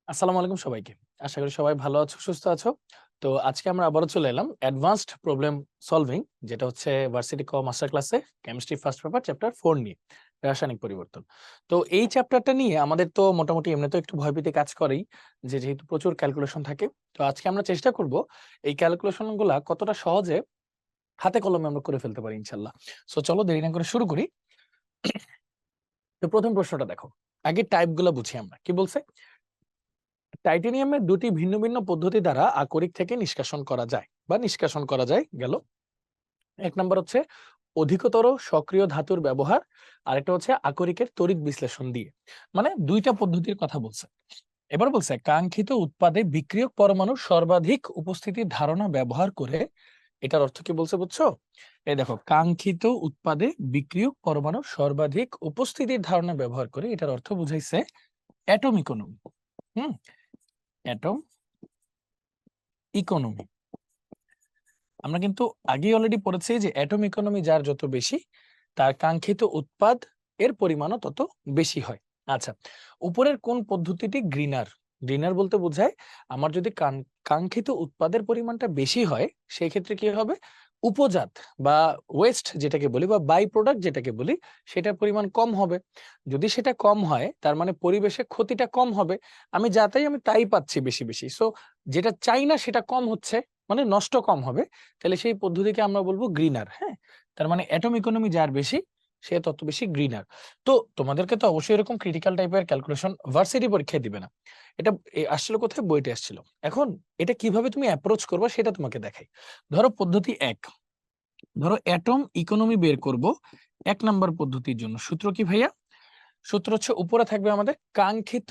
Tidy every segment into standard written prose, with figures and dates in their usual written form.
আসসালামু আলাইকুম সবাইকে। আশা করি সবাই ভালো আছো, সুস্থ আছো। তো আজকে আমরা আবারও চলে এলাম অ্যাডভান্সড প্রবলেম সলভিং, যেটা হচ্ছে ভার্সিটি ক মাস্টার ক্লাসে কেমিস্ট্রি ফার্স্ট পেপার চ্যাপ্টার 4 নিয়ে রাসায়নিক পরিবর্তন। তো এই চ্যাপ্টারটা নিয়ে আমাদের তো মোটামুটি এমনিতেও একটু ভয়ভীতি কাজ করেই, যেহেতু প্রচুর ক্যালকুলেশন থাকে। তো আজকে আমরা চেষ্টা করব এই ক্যালকুলেশন গুলা কতটা সহজে হাতে কলমে আমরা করে ফেলতে পারি ইনশাল্লাহ। সো চলো দেরি না করে শুরু করি। তো প্রথম প্রশ্নটা দেখো, আগে টাইপ গুলা বুঝি আমরা কি বলছে। টাইটেনিয়ামের দুটি ভিন্ন ভিন্ন পদ্ধতি দ্বারা আকরিক থেকে নিষ্কাশন করা যায় বা নিষ্কাশন করা যায় গেল। এক নম্বর হচ্ছে অধিকতর সক্রিয় ধাতুর ব্যবহার, আরেকটা হচ্ছে আকরিকের তড়িৎ বিশ্লেষণ দিয়ে। মানে দুইটা পদ্ধতির কথা বলছে। এবার বলছে কাঙ্ক্ষিত উৎপাদে বিক্রিয়ক পরমাণুর সর্বাধিক উপস্থিতির ধারণা ব্যবহার করে। এটার অর্থ কি বলছে বুঝছো? এই দেখো, কাঙ্ক্ষিত উৎপাদে বিক্রিয়ক পরমাণুর সর্বাধিক উপস্থিতির ধারণা ব্যবহার করে, এটার অর্থ বুঝাইছে অ্যাটম ইকোনমি। অ্যাটম ইকোনমি আমরা কিন্তু আগে অলরেডি পড়েছি যে অ্যাটম ইকোনমি যার যত বেশি, তার কাঙ্ক্ষিত উৎপাদ এর পরিমাণও তত বেশি হয়। আচ্ছা, উপরের কোন পদ্ধতিটি গ্রিনার? গ্রিনার বলতে বোঝায় আমার যদি কাঙ্ক্ষিত উৎপাদের পরিমাণটা বেশি হয়, সেই ক্ষেত্রে কি হবে, উপজাত বা ওয়েস্ট যেটাকে বলি বা বাই প্রোডাক্ট যেটাকে বলি, সেটার পরিমাণ কম হবে। যদি সেটা কম হয় তার মানে পরিবেশে ক্ষতিটা কম হবে। আমি আমি তাই পাচ্ছি বেশি বেশি, সো যেটা চাই না সেটা কম হচ্ছে, মানে নষ্ট কম হবে। তাহলে সেই পদ্ধতিকে আমরা বলবো গ্রিনার। হ্যাঁ, তার মানে অ্যাটম ইকোনমি যার বেশি সে তত বেশি গ্রিনার। তো তোমাদেরকে তো অবশ্যই এরকম ক্রিটিক্যাল টাইপের ক্যালকুলেশন ভার্সিটি পরীক্ষায় দিবে না। এটা আসলে কোথায় বইতে আসছিল। এখন এটা কিভাবে তুমি অ্যাপ্রোচ করবে সেটা তোমাকে দেখাই। ধরো পদ্ধতি এক, ধরো অ্যাটম ইকোনমি বের করব এক নাম্বার পদ্ধতির জন্য। সূত্র কি ভাইয়া? সূত্র হচ্ছে উপরে থাকবে আমাদের কাঙ্ক্ষিত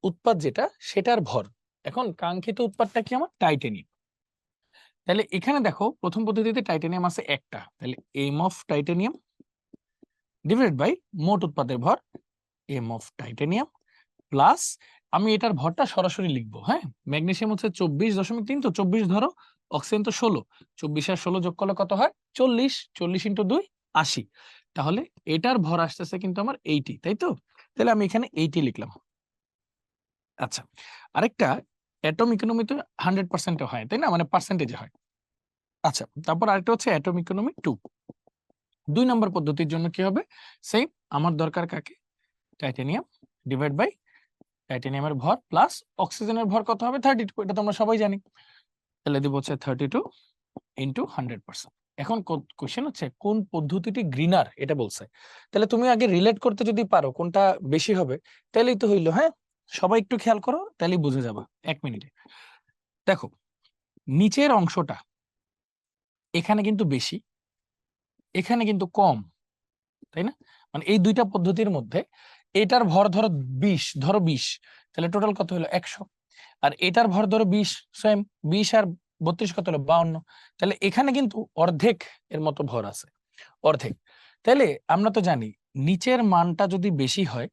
উৎপাদ যেটা সেটার ভর। এখন কাঙ্ক্ষিত উৎপাদটা কি আমার? টাইটেনিয়াম। তাহলে এখানে দেখো প্রথম পদ্ধতিতে টাইটেনিয়াম আছে একটা, তাহলে M of titanium divided by মোট উৎপাদের ভর এম অফ টাইটেনিয়াম প্লাস, আমি এটার ভরটা সরাসরি লিখবো। হ্যাঁ, ম্যাগনেসিয়াম হচ্ছে 24.3, তো 24 ধরো, অক্সিজেন তো 16, 24 আর 16 যোগ করলে কত হয়? 40, 40 ইন্টু 2 80। তাহলে এটার ভর আসতেছে কিন্তু আমার 80, তাই তো? তাহলে আমি এখানে 80 লিখলাম। আচ্ছা, আরেকটা অ্যাটম ইকোনমিতে 100% হয়, তাই না? মানে পার্সেন্টেজে হয়। আচ্ছা, তারপর আরেকটা হচ্ছে অ্যাটম ইকোনমি 2। 2 নম্বর পদ্ধতির জন্য কি হবে? সেম, আমার দরকার কাকে? টাইটেনিয়াম ডিভাইড বাই টাইটেনিয়ামের ভর প্লাস অক্সিজেনের ভর কত হবে? 32, এটা তো আমরা সবাই জানি। তাহলে দিব হচ্ছে 32 ইন্টু 100%। এখন কোশ্চেন হচ্ছে কোন পদ্ধতিটি গ্রিনার এটা বলছে। তাহলে তুমি আগে রিলেট করতে যদি পারো কোনটা বেশি হবে, তাহলেই তো হইলো। হ্যাঁ, সবাই একটু খেয়াল করো, তাহলেই বুঝে যাবা 1 মিনিটে। দেখো, নিচের অংশটা এখানে কিন্তু বেশি, এখানে কিন্তু কম, তাই না? মানে এই দুইটা পদ্ধতির মধ্যে এটার ভর ধরো 20, ধরো 20, তাহলে টোটাল কত হলো? 100। আর এটার ভর ধরো 20, সেম 20 আর 32 কত হলো? 52। তাহলে এখানে কিন্তু অর্ধেক এর মতো ভর আছে, অর্ধেক। তাহলে আমরা তো জানি নিচের মানটা যদি বেশি হয়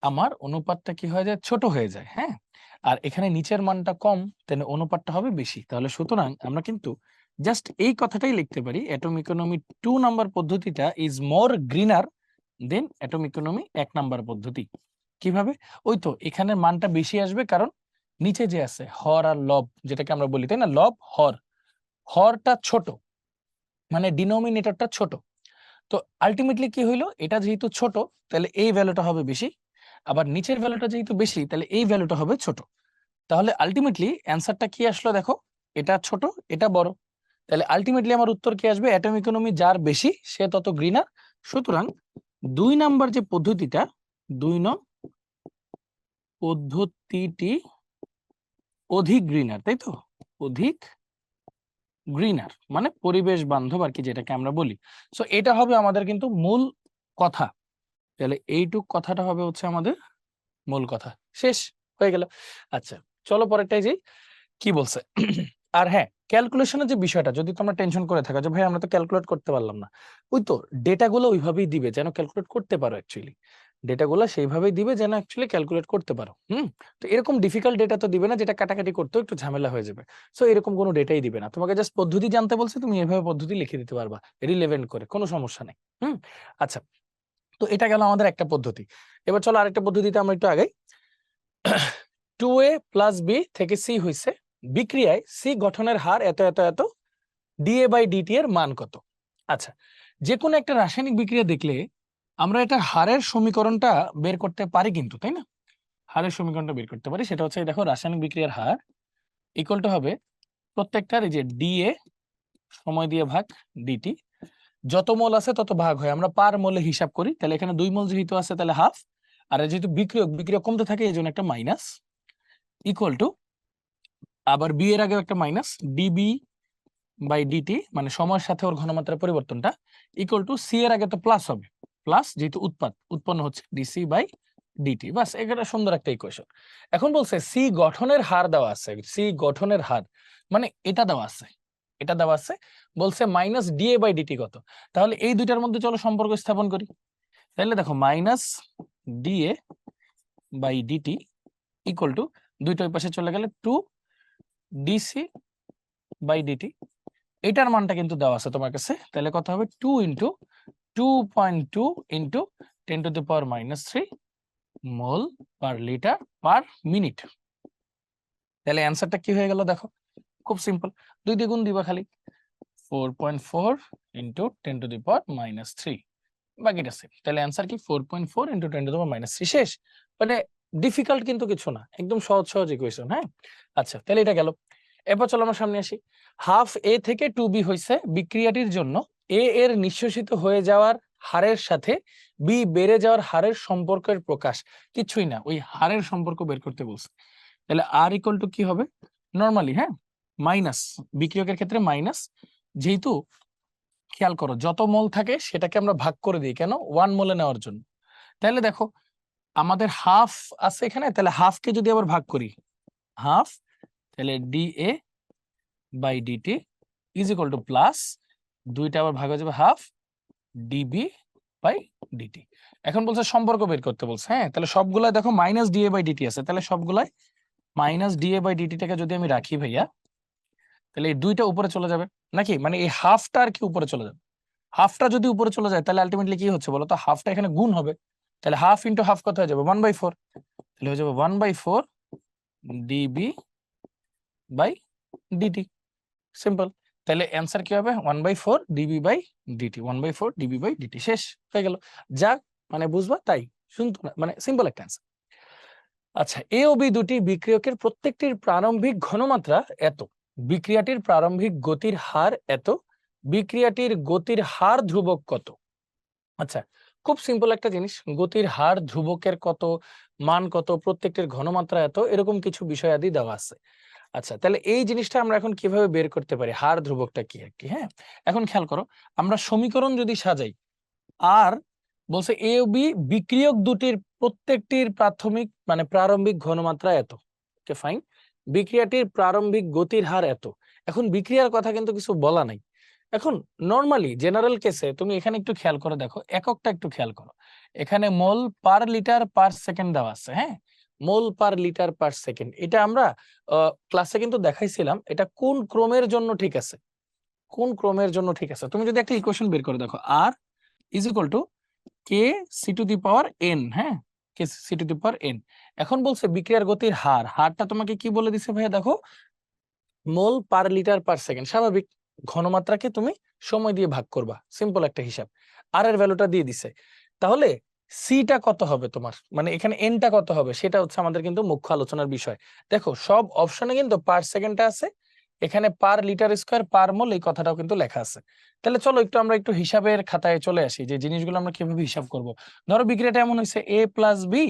আমার অনুপাতটা কি হয়ে যায়? ছোট হয়ে যায়। হ্যাঁ, আর এখানে নিচের মানটা কম, তাহলে অনুপাতটা হবে বেশি। তাহলে সুতরাং আমরা কিন্তু জাস্ট এই কথাটাই লিখতে পারি, অ্যাটম ইকোনমি 2 নাম্বার পদ্ধতিটা is more greener than atom economy 1 number পদ্ধতি। কিভাবে? ওই তো এখানে মানটা বেশি আসবে, কারণ নিচে যে আছে হর আর লব যেটাকে আমরা বলি, তাই না? লব হর, হরটা ছোট, মানে ডিনোমিনেটরটা ছোট। তো আলটিমেটলি কি হইলো, এটা যেহেতু ছোট তাহলে এই ভ্যালুটা হবে বেশি, আবার নিচের ভ্যালুটা যেহেতু বেশি তাহলে এই ভ্যালুটা হবে ছোট। তাহলে আলটিমেটলি অ্যান্সারটা কি আসলো দেখো, এটা ছোট এটা বড়। তাহলে আলটিমেটলি আমার উত্তর কি আসবে? অ্যাটম ইকোনমি যার বেশি সে তত গ্রিনার। সুতরাং 2 নাম্বার যে পদ্ধতিটা, 2 নং পদ্ধতিটি অধিক গ্রিনার, তাই তো? অধিক গ্রিনার মানে পরিবেশ বান্ধব আর কি, যেটাকে আমরা বলি। সো এটা হবে আমাদের কিন্তু মূল কথা। তাহলে এইটুক কথাটা হবে হচ্ছে আমাদের মূল কথা। শেষ হয়ে গেল। আচ্ছা, চলো পরেরটাই যাই। কি বলছে? আর হ্যাঁ, ক্যালকুলেশনের যে বিষয়টা, যদি তোমরা টেনশন করে থাকো যে ভাই আমরা তো ক্যালকুলেট করতে পারলাম না, ওই তো ডেটাগুলো ওইভাবেই দিবে যেন ক্যালকুলেট করতে পারো। অ্যাকচুয়ালি ডেটাগুলো সেইভাবেই দিবে যেন অ্যাকচুয়ালি ক্যালকুলেট করতে পারো। তো এরকম ডিফিকাল্ট ডেটা তো দিবে না যেটা কাটাকাটি করতেও একটু ঝামেলা হয়ে যাবে। সো এরকম কোনো ডেটাই দিবে না, তোমাকে জাস্ট পদ্ধতি জানতে বলছে, তুমি এভাবে পদ্ধতি লিখে দিতে পারবা রিলেভেন্ট করে, কোনো সমস্যা নেই। আচ্ছা, তো এটা গেল আমাদের একটা পদ্ধতি। এবার চলো আরেকটা পদ্ধতিতে আমরা একটু আগাই। 2a প্লাস বি থেকে সি হইছে, বিক্রিয়ায় সি গঠনের হার এত এত এত, ডিএ বাই ডিটি এর মান কত। আচ্ছা, যে কোনো একটা রাসায়নিক বিক্রিয়া দেখলে আমরা এটা হারের সমীকরণটা বের করতে পারি কিন্তু, তাই না? হারের সমীকরণটা বের করতে পারি, সেটা হচ্ছে দেখো রাসায়নিক বিক্রিয়ার হার ইকুয়াল টু হবে প্রত্যেকটার এই যে ডিএ সময় দিয়ে ভাগ ডিটি, যত মোল আছে তত ভাগ হয়, আমরা পার মোলে হিসাব করি, তাহলে এখানে 2 মোল যেহেতু আছে তাহলে হাফ, আর যেহেতু বিক্রিয়ক কমতে থাকে এই জন্য একটা মাইনাস, ইকুয়াল টু আবার বি এর আগেও একটা মাইনাস, ডিবি বাই ডিটি মানে সময়ের সাথে ওর ঘনমাত্রার পরিবর্তনটা, ইকুয়াল টু সি এর আগে তো প্লাস হবে, প্লাস যেহেতু উৎপন্ন হচ্ছে ডিসি বাই ডিটি, বাস এটা সুন্দর একটা ইকুয়েশন। এখন বলছে সি গঠনের হার দেওয়া আছে, সি গঠনের হার মানে এটা দেওয়া আছে, এটা দেওয়া আছে, বলছে মাইনাস ডিএ বাই ডিটি কত। তাহলে এই দুইটার মধ্যে চলো সম্পর্ক স্থাপন করি। তাহলে দেখো minus DA by DT equal to দুইটা ওই পাশে চলে গেলে 2 ডিসি বাই ডিটি, এটার মানটা কিন্তু দেওয়া আছে তোমার কাছে, তাহলে কত হবে 2 ইন্টু 2.2 ইন্টু 10⁻³ মোল পার লিটার পার মিনিট। তাহলে অ্যান্সারটা কি হয়ে গেল দেখো, খুব সিম্পল, 2 দিয়ে গুণ দিবা খালি, 4.4 ইন্টু 10⁻³ বাকিটা সেম। তাহলে অ্যান্সার কি 4.4 ইন্টু 10⁻³ শেষ। মানে ডিফিকাল্ট কিন্তু কিছু না, একদম সহজ সহজ ইকুয়েশন। হ্যাঁ, আচ্ছা তাহলে এটা গেল। এরপর চলো আমরা সামনে আসি। হাফ এ থেকে 2b হইছে বিক্রিয়াটির জন্য এ এর নিঃশেষিত হয়ে যাওয়ার হারের সাথে বি বেড়ে যাওয়ার হারের সম্পর্কের প্রকাশ, কিছুই না, ওই হারের সম্পর্ক বের করতে বলছে। তাহলে আর ইকুয়াল টু কি হবে, নরমালি হ্যাঁ মাইনাস, বিক্রিয়কের ক্ষেত্রে মাইনাস, যেহেতু খেয়াল করো যত মোল থাকে সেটাকে আমরা ভাগ করে দিই, কেন 1 মোলে নেওয়ার জন্য। তাহলে দেখো আমাদের হাফ আছে এখানে, তাহলে হাফকে যদি আবার ভাগ করি হাফ, তাহলে DA by DT is equal to plus, দুইটা আবার ভাগ হয়ে যাবে হাফ ডিবি বাই ডিটি। এখন বলছে সম্পর্ক বের করতে বলছে। হ্যাঁ, তাহলে সবগুলাই দেখো মাইনাস ডিএ বাই ডিটি আছে, তাহলে সবগুলাই মাইনাস ডিএ বাই ডিটিটাকে যদি আমি রাখি ভাইয়া, তাহলে এই দুইটা উপরে চলে যাবে নাকি, মানে এই হাফটা আর কি উপরে চলে যাবে। হাফটা যদি উপরে চলে যায় তাহলে আলটিমেটলি কি হচ্ছে বলো তো, হাফটা এখানে গুণ হবে, তাহলে হাফ ইন্টু হাফ কত হয়ে যাবে 1/4, তাহলে হয়ে যাবে 1/4 ডিবি বাই ডিটি, সিম্পল। তাহলে অ্যান্সার কি হবে 1/4 DB by DT, 1/4 DB by DT, শেষ হয়ে গেল। যা মানে বুঝবা তাই, শুনতো না, মানে সিম্পল একটা অ্যান্সার। আচ্ছা, এ ও বি দুটি বিক্রিয়কের প্রত্যেকটির প্রারম্ভিক ঘনমাত্রা এত, বিক্রিয়াটির প্রারম্ভিক গতির হার এত, বিক্রিয়াটির গতির হার ধ্রুবক কত। আচ্ছা, খুব সিম্পল একটা জিনিস, গতির হার ধ্রুবকের কত, মান কত, প্রত্যেকটির ঘনমাত্রা এত, এরকম কিছু বিষয়াদি দেওয়া আছে। আচ্ছা, তাহলে এই জিনিসটা আমরা এখন কিভাবে বের করতে পারি, হার ধ্রুবকটা কি আর কি। হ্যাঁ, এখন খেয়াল করো, আমরা সমীকরণ যদি সাজাই, আর বলছে এ ও বি বিক্রিয়ক দুটির প্রত্যেকটির প্রাথমিক মানে প্রারম্ভিক ঘনমাত্রা এত, ওকে ফাইন, বিক্রিয়াটির প্রারম্ভিক গতির হার এত। এখন বিক্রিয়ার কথা কিন্তু কিছু বলা নাই। এখন নরমালি জেনারেল কেসে তুমি এখানে একটু খেয়াল করে দেখো, এককটা একটু খেয়াল করো, এখানে মোল পার লিটার পার সেকেন্ড দেওয়া আছে। হ্যাঁ, মোল পার লিটার পার সেকেন্ড, এটা আমরা ক্লাসে কিন্তু দেখাইছিলাম, এটা কোন ক্রমের জন্য ঠিক আছে, কোন ক্রমের জন্য ঠিক আছে। তুমি যদি একটা ইকুয়েশন বের করে দেখো, R is equal to K C to the power N, হ্যাঁ K C to the power N. এখন বলছে বিক্রিয়ার গতির হার, হারটা তোমাকে কি বলে দিছে ভাইয়া দেখো, মোল পার লিটার পার সেকেন্ড, স্বাভাবিক, ঘনমাত্রাকে তুমি সময় দিয়ে ভাগ করবা, সিম্পল একটা হিসাব, আর এর ভ্যালুটা দিয়ে দিছে। তাহলে সিটা কত হবে তোমার, মানে এখানে এনটা কত হবে, সেটা হচ্ছে আমাদের কিন্তু মুখ্য আলোচনার বিষয়। দেখো সব অপশনে কিন্তু পার সেকেন্ডটা আছে, এখানে পার লিটার স্কয়ার পার মোল এই কথাটাও কিন্তু লেখা আছে। তাহলে চলো একটু আমরা একটু হিসাবের খাতায় চলে আসি, যে জিনিসগুলো আমরা কিভাবে হিসাব করব। ধরো বিক্রিয়াটা এমন হয়েছে A plus B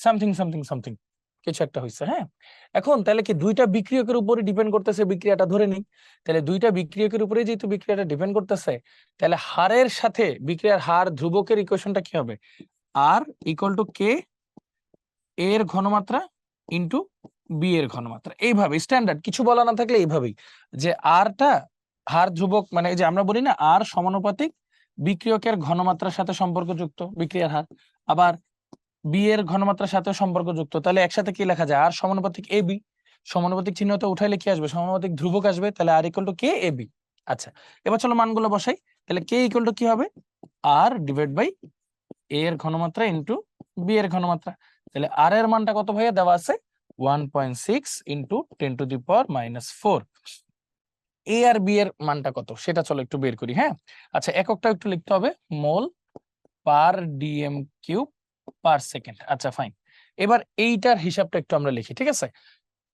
something something something কিছু একটা হয়েছে। হ্যাঁ, এখন তাহলে কি দুইটা বিক্রিয়কের উপরে ডিপেন্ড করতেছে বিক্রিয়াটা, ধরে নিই তাহলে দুইটা বিক্রিয়কের উপরে যেহেতু বিক্রিয়াটা ডিপেন্ড করতেছে, তাহলে হারের সাথে বিক্রিয়ার হার ধ্রুবকের ইকুয়েশনটা কি হবে, আর ইকুয়াল টু কে এর ঘনমাত্রা ইন্টু বি এর ঘনমাত্রা, এইভাবে স্ট্যান্ডার্ড, কিছু বলা না থাকলে এইভাবেই, যে আরটা হার ধ্রুবক, মানে যে আমরা বলি না আর সমানুপাতিক বিক্রিয়কের ঘনমাত্রার সাথে সম্পর্কযুক্ত বিক্রিয়ার হার, আবার বি এর ঘনমাত্রার সাথে সম্পর্কযুক্ত, তাহলে একসাথে কি লেখা যায়, আর সমানুপাতিক এ বি, সমানুপাতিক চিহ্নটা উঠাইলে কি আসবে, সমানুপাতিক ধ্রুবক আসবে, তাহলে R equal to K A B. আচ্ছা, এবার চলো মানগুলো বসাই, তাহলে কে ইকুয়াল টু কি হবে, আর ডিভাইড বাই এ এর ঘনমাত্রা ইন্টু বি এর ঘনমাত্রা। তাহলে আর এর মানটা কত ভাইয়া দেওয়া আছে 1.6 ইন্টু 10⁻⁴। এ আর বি এর মানটা কত সেটা চলো একটু বের করি। হ্যাঁ, আচ্ছা এককটা একটু লিখতে হবে, মোল পার ডিএম কিউব পার সেকেন্ড। আচ্ছা ফাইন, এবার এইটার হিসাবটা একটু আমরা লিখি, ঠিক আছে।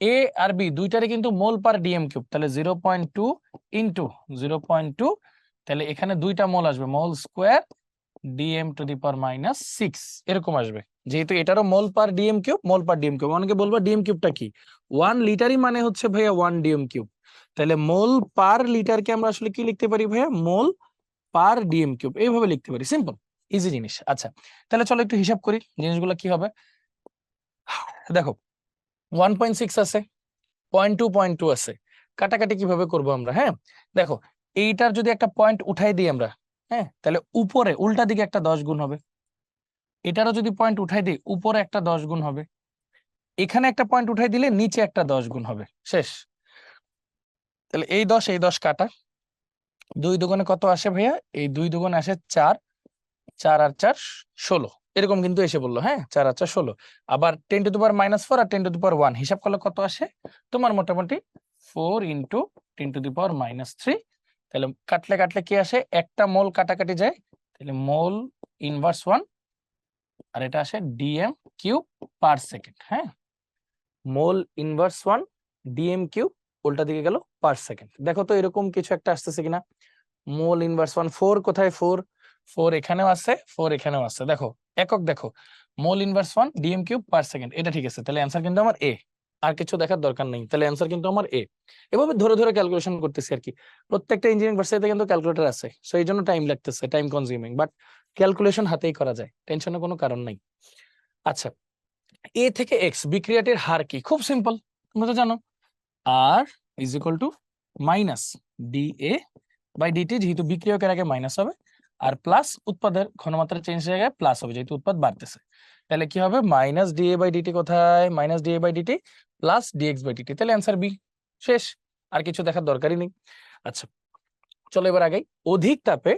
এ আর বি দুইটারই কিন্তু মোল পার ডিএম কিউব, তাহলে 0.2 ইন্টু 0.2, তাহলে এখানে দুইটা মোল আসবে, মোল স্কোয়ার dm⁻⁻6 এরকম আসবে। যেহেতু এটারও মোল পার ডিএম কিউব, মোল পার ডিএম কিউব, অনেকে বলবো ডিএম কিউবটা কি, 1 লিটারই মানে হচ্ছে ভাইয়া 1 ডিএম কিউব। তাহলে মোল পার লিটারকে আমরা আসলে কি লিখতে পারি ভাইয়া, মোল পার ডিএম কিউব, এইভাবে লিখতে পারি, সিম্পল ইজি জিনিস। আচ্ছা তাহলে চলো একটু হিসাব করি জিনিসগুলো কি হবে। দেখো 1.6 আছে, 0.2 আছে, কাটাকাটি কিভাবে করব আমরা। হ্যাঁ দেখো, এইটার যদি একটা পয়েন্ট উঠাই দিই আমরা, হ্যাঁ তাহলে উপরে উল্টা দিকে একটা 10 গুণ হবে। এটারও যদি পয়েন্ট উঠাই দিই উপরে একটা 10 গুণ হবে, এখানে একটা পয়েন্ট উঠাই দিলে নিচে একটা 10 গুণ হবে, শেষ। তাহলে এই 10 কাটা, 2 দুগুণে কত আসে ভাইয়া, এই 2 দুগুণে আসে 4, 4 আর 4 16, এরকম কিন্তু এসে বললো। হ্যাঁ 4 আর 4 16, আবার 10⁻⁻4 আর 10⁻1 হিসাব করলে কত আসে তোমার, মোটামুটি 4 ইন্টু 10⁻⁻3। তাহলে কাটলে কাটলে কি আসে, একটা মোল কাটাকাটি যায়, তাহলে মোল ইনভার্স 1, আর এটা আসে ডিএম কিউব পার সেকেন্ড। হ্যাঁ মোল ইনভার্স 1 ডিএম কিউব, উল্টা দিকে গেল পার সেকেন্ড। দেখো তো এরকম কিছু একটা আসতেছে কিনা, মোল ইনভার্স 1, 4 কোথায়, 4 4 এখানেও আছে, 4 এখানেও আছে, দেখো একক দেখো, mole inverse 1 DM cube per second, এটা ঠিক আছে। তাহলে অ্যান্সার কিন্তু আমার এ, আর কিছু দেখার দরকার নেই, তাহলে অ্যান্সার কিন্তু আমার এ। এভাবে ধরে ধরে ক্যালকুলেশন করতেছি আর কি, প্রত্যেকটা ইঞ্জিনিয়ারিং ভার্সিটিতে কিন্তু ক্যালকুলেটর আছে, সো এই জন্য টাইম লাগতেছে, টাইম কনজিউমিং, বাট ক্যালকুলেশন হাতেই করা যায়, টেনশনের কোনো কারণ নাই। আচ্ছা এ থেকে এক্স বিক্রিয়াটির হার কি, খুব সিম্পল, তোমরা তো জানো, R is equal to minus DA by DT, যেহেতু বিক্রিয়কের আগে মাইনাস হবে, আর প্লাস উৎপাদের ঘনমাত্রা চেঞ্জ হয়ে গেলে প্লাস হবে, যেহেতু উৎপাদ বাড়তেছে। তাহলে কি হবে, মাইনাস ডিএ বাই ডিটি কোথায়, minus DA by DT plus DX by DT, তাহলে অ্যান্সার বি, শেষ, আর কিছু দেখার দরকারই নেই। আচ্ছা চলো এবার আগে, অধিক তাপে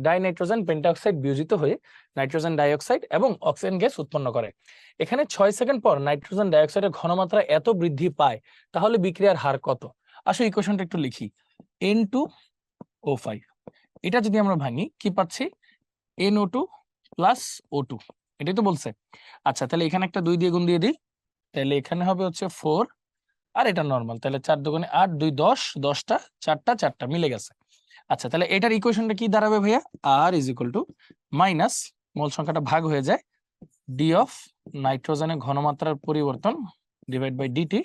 ডাইনাইট্রোজেন পেন্টাঅক্সাইড বিয়োজিত হয়ে নাইট্রোজেন ডাইঅক্সাইড এবং অক্সিজেন গ্যাস উৎপন্ন করে। এখানে 6 সেকেন্ড পর নাইট্রোজেন ডাইঅক্সাইডের ঘনমাত্রা এত বৃদ্ধি পায়, তাহলে বিক্রিয়ার হার কত। আসলে ইকুয়েশনটা একটু লিখি, N2O5, এটা যদি আমরা ভাঙি কি পাচ্ছি, NO2 প্লাস O2, এটাই তো বলছে। আচ্ছা তাহলে এখানে একটা 2 দিয়ে গুণ দিয়ে দিই, তাহলে এখানে হবে হচ্ছে 4, আর এটা নরমাল, তাহলে 4 দুগুণে 8, 2 10, 10টা 4টা 4টা মিলে গেছে। আচ্ছা তাহলে এটার ইকুয়েশনটা কি দাঁড়াবে ভাইয়া, R is equal to minus, মোল সংখ্যাটা ভাগ হয়ে যায়, ডি অফ নাইট্রোজেনের ঘনমাত্রার পরিবর্তন divide by DT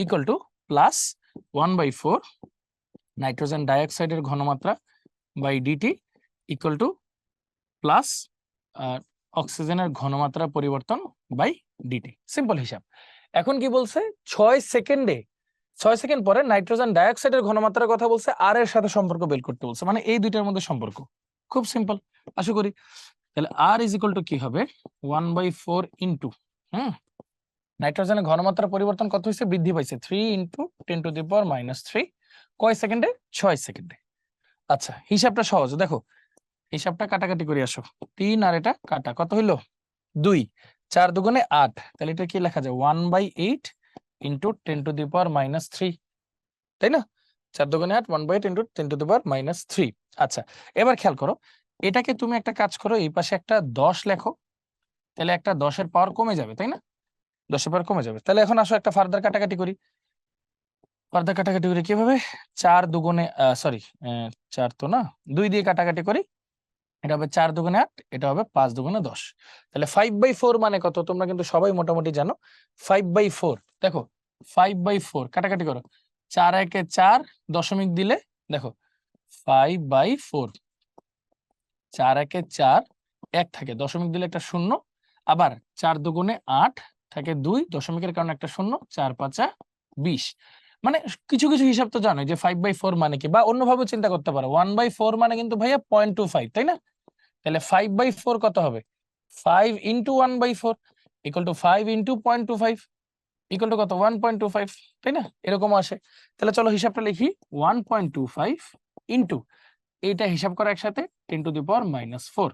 equal to plus 1/4 nitrogen ডাইঅক্সাইডের ঘনমাত্রা by DT equal to plus অক্সিজেনের ঘনমাত্রার পরিবর্তন বাই ডিটি, সিম্পল হিসাব। এখন কি বলছে, 6 সেকেন্ড পরে নাইট্রোজেন ডাইঅক্সাইডের ঘনমাত্রার কথা বলছে, আর এর সাথে সম্পর্ক বের করতে বলছে, মানে এই দুইটার মধ্যে সম্পর্ক খুব সিম্পল আশা করি। তাহলে আর ইজ ইকুয়াল টু কি হবে, 1/4 ইন্টু নাইট্রোজেনের ঘনমাত্রার পরিবর্তন কত হয়েছে, বৃদ্ধি পাইছে, 3 ইন্টু 10⁻⁻3, কয় সেকেন্ডে, 6 সেকেন্ডে। আচ্ছা হিসাবটা সহজ, দেখো হিসাবটা কাটাকাটি করে আসো, 3 আর এটা কাটা, কত হইলো 2, 4 দুগুণে 8, তাহলে এটা কি লেখা যায় 1/8 ইন্টু 10⁻⁻3, তাই না, 4 দুগুণে 8, 1/8 ইন্টু 10⁻⁻3। আচ্ছা এবার খেয়াল করো, এটাকে তুমি একটা কাজ করো, এই পাশে একটা 10 লেখো, তাহলে একটা 10-এর পাওয়ার কমে যাবে, তাই না, 10-এর পাওয়ার কমে যাবে। তাহলে এখন আসো একটা ফার্দার কাটাকাটি করি, ফার্দার কাটাকাটি করি কিভাবে, 4 দুগুণে সরি 4 তো না, 2 দিয়ে কাটাকাটি করি, এটা হবে 4 দুগুণে 8, এটা হবে 5 দুগুণে 10, তাহলে 5/4 মানে কত, তোমরা কিন্তু সবাই মোটামুটি জানো, 5/4, দেখো 5/4 কাটাকাটি করো, 4 একে 4, দশমিক দিলে দেখো 5/4, 4 একে 4, 1 থাকে, দশমিক দিলে একটা শূন্য, আবার 4 দুগুণে 8 থাকে 2, দশমিকের কারণে একটা শূন্য, 4 5 20, মানে কিছু কিছু হিসাব তো জানো যে 5/4 মানে কি, বা অন্যভাবে চিন্তা করতে পারো, 1/4 মানে কিন্তু ভাইয়া 0.25, তাই না, তাহলে 5/4 কত হবে, 5 into 1/4 equal to 5 into 0.25 equal to কত, 1.25, তাই না, এরকম আসে। তাহলে চলো হিসাবটা লিখি, 1.25 ইন্টু এইটা হিসাব করা একসাথে 10⁻⁻4,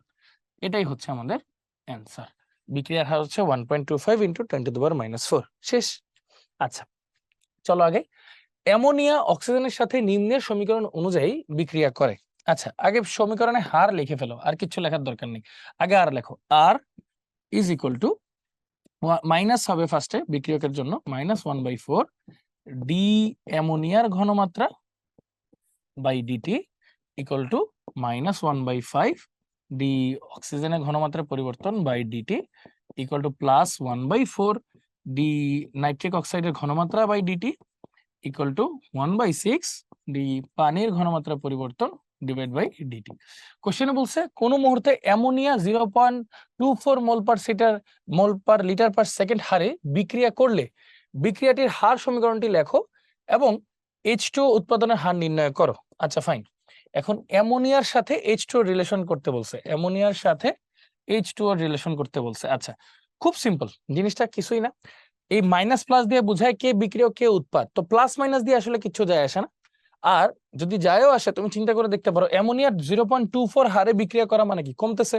এটাই হচ্ছে আমাদের অ্যান্সার। বিক্রিয়ার হার হচ্ছে 1.25 ইন্টু 10⁻⁻4, শেষ। আচ্ছা, চলো আগে। অ্যামোনিয়া অক্সিজেনের সাথে নিম্নের সমীকরণ অনুযায়ী বিক্রিয়া করে। আচ্ছা, আগে সমীকরণে হার লিখে ফেলো, আর কিছু লেখার দরকার নেই। আগে আর লেখো, R is equal to minus হবে ফার্স্টে বিক্রিয়কের জন্য, -1/4 ডি অ্যামোনিয়ার ঘনমাত্রা by DT equal to -1/5 D অক্সিজেনের ঘনমাত্রার পরিবর্তন by DT equal to +1/4 D nitric অক্সাইডের ঘনমাত্রা by DT equal to 1/6 D পানির ঘনমাত্রা পরিবর্তন ডিভাইড বাই ডিটি। কোশ্চেনে বলছে কোন মুহূর্তে অ্যামোনিয়া 0.24 মোল পার লিটার পার সেকেন্ড হারে বিক্রিয়া করলে বিক্রিয়াটির হার সমীকরণটি লেখো এবং H2O উৎপাদনের হার নির্ণয় করো। আচ্ছা ফাইন, এখন অ্যামোনিয়ার সাথে H2O রিলেশন করতে বলছে, অ্যামোনিয়ার সাথে H2O রিলেশন করতে বলছে। আচ্ছা, খুব সিম্পল, জিনিসটা কিছুই না। এই মাইনাস প্লাস দিয়ে বোঝায় কে বিক্রিয়ক কে উৎপাদ, তো প্লাস মাইনাস দিয়ে আসলে কিছু যায় আসে না। আর যদি যায়ও আসে, তুমি চিন্তা করে দেখতে পারো অ্যামোনিয়ার 0.24 হারে বিক্রিয়া করা মানে কি, কমতেছে।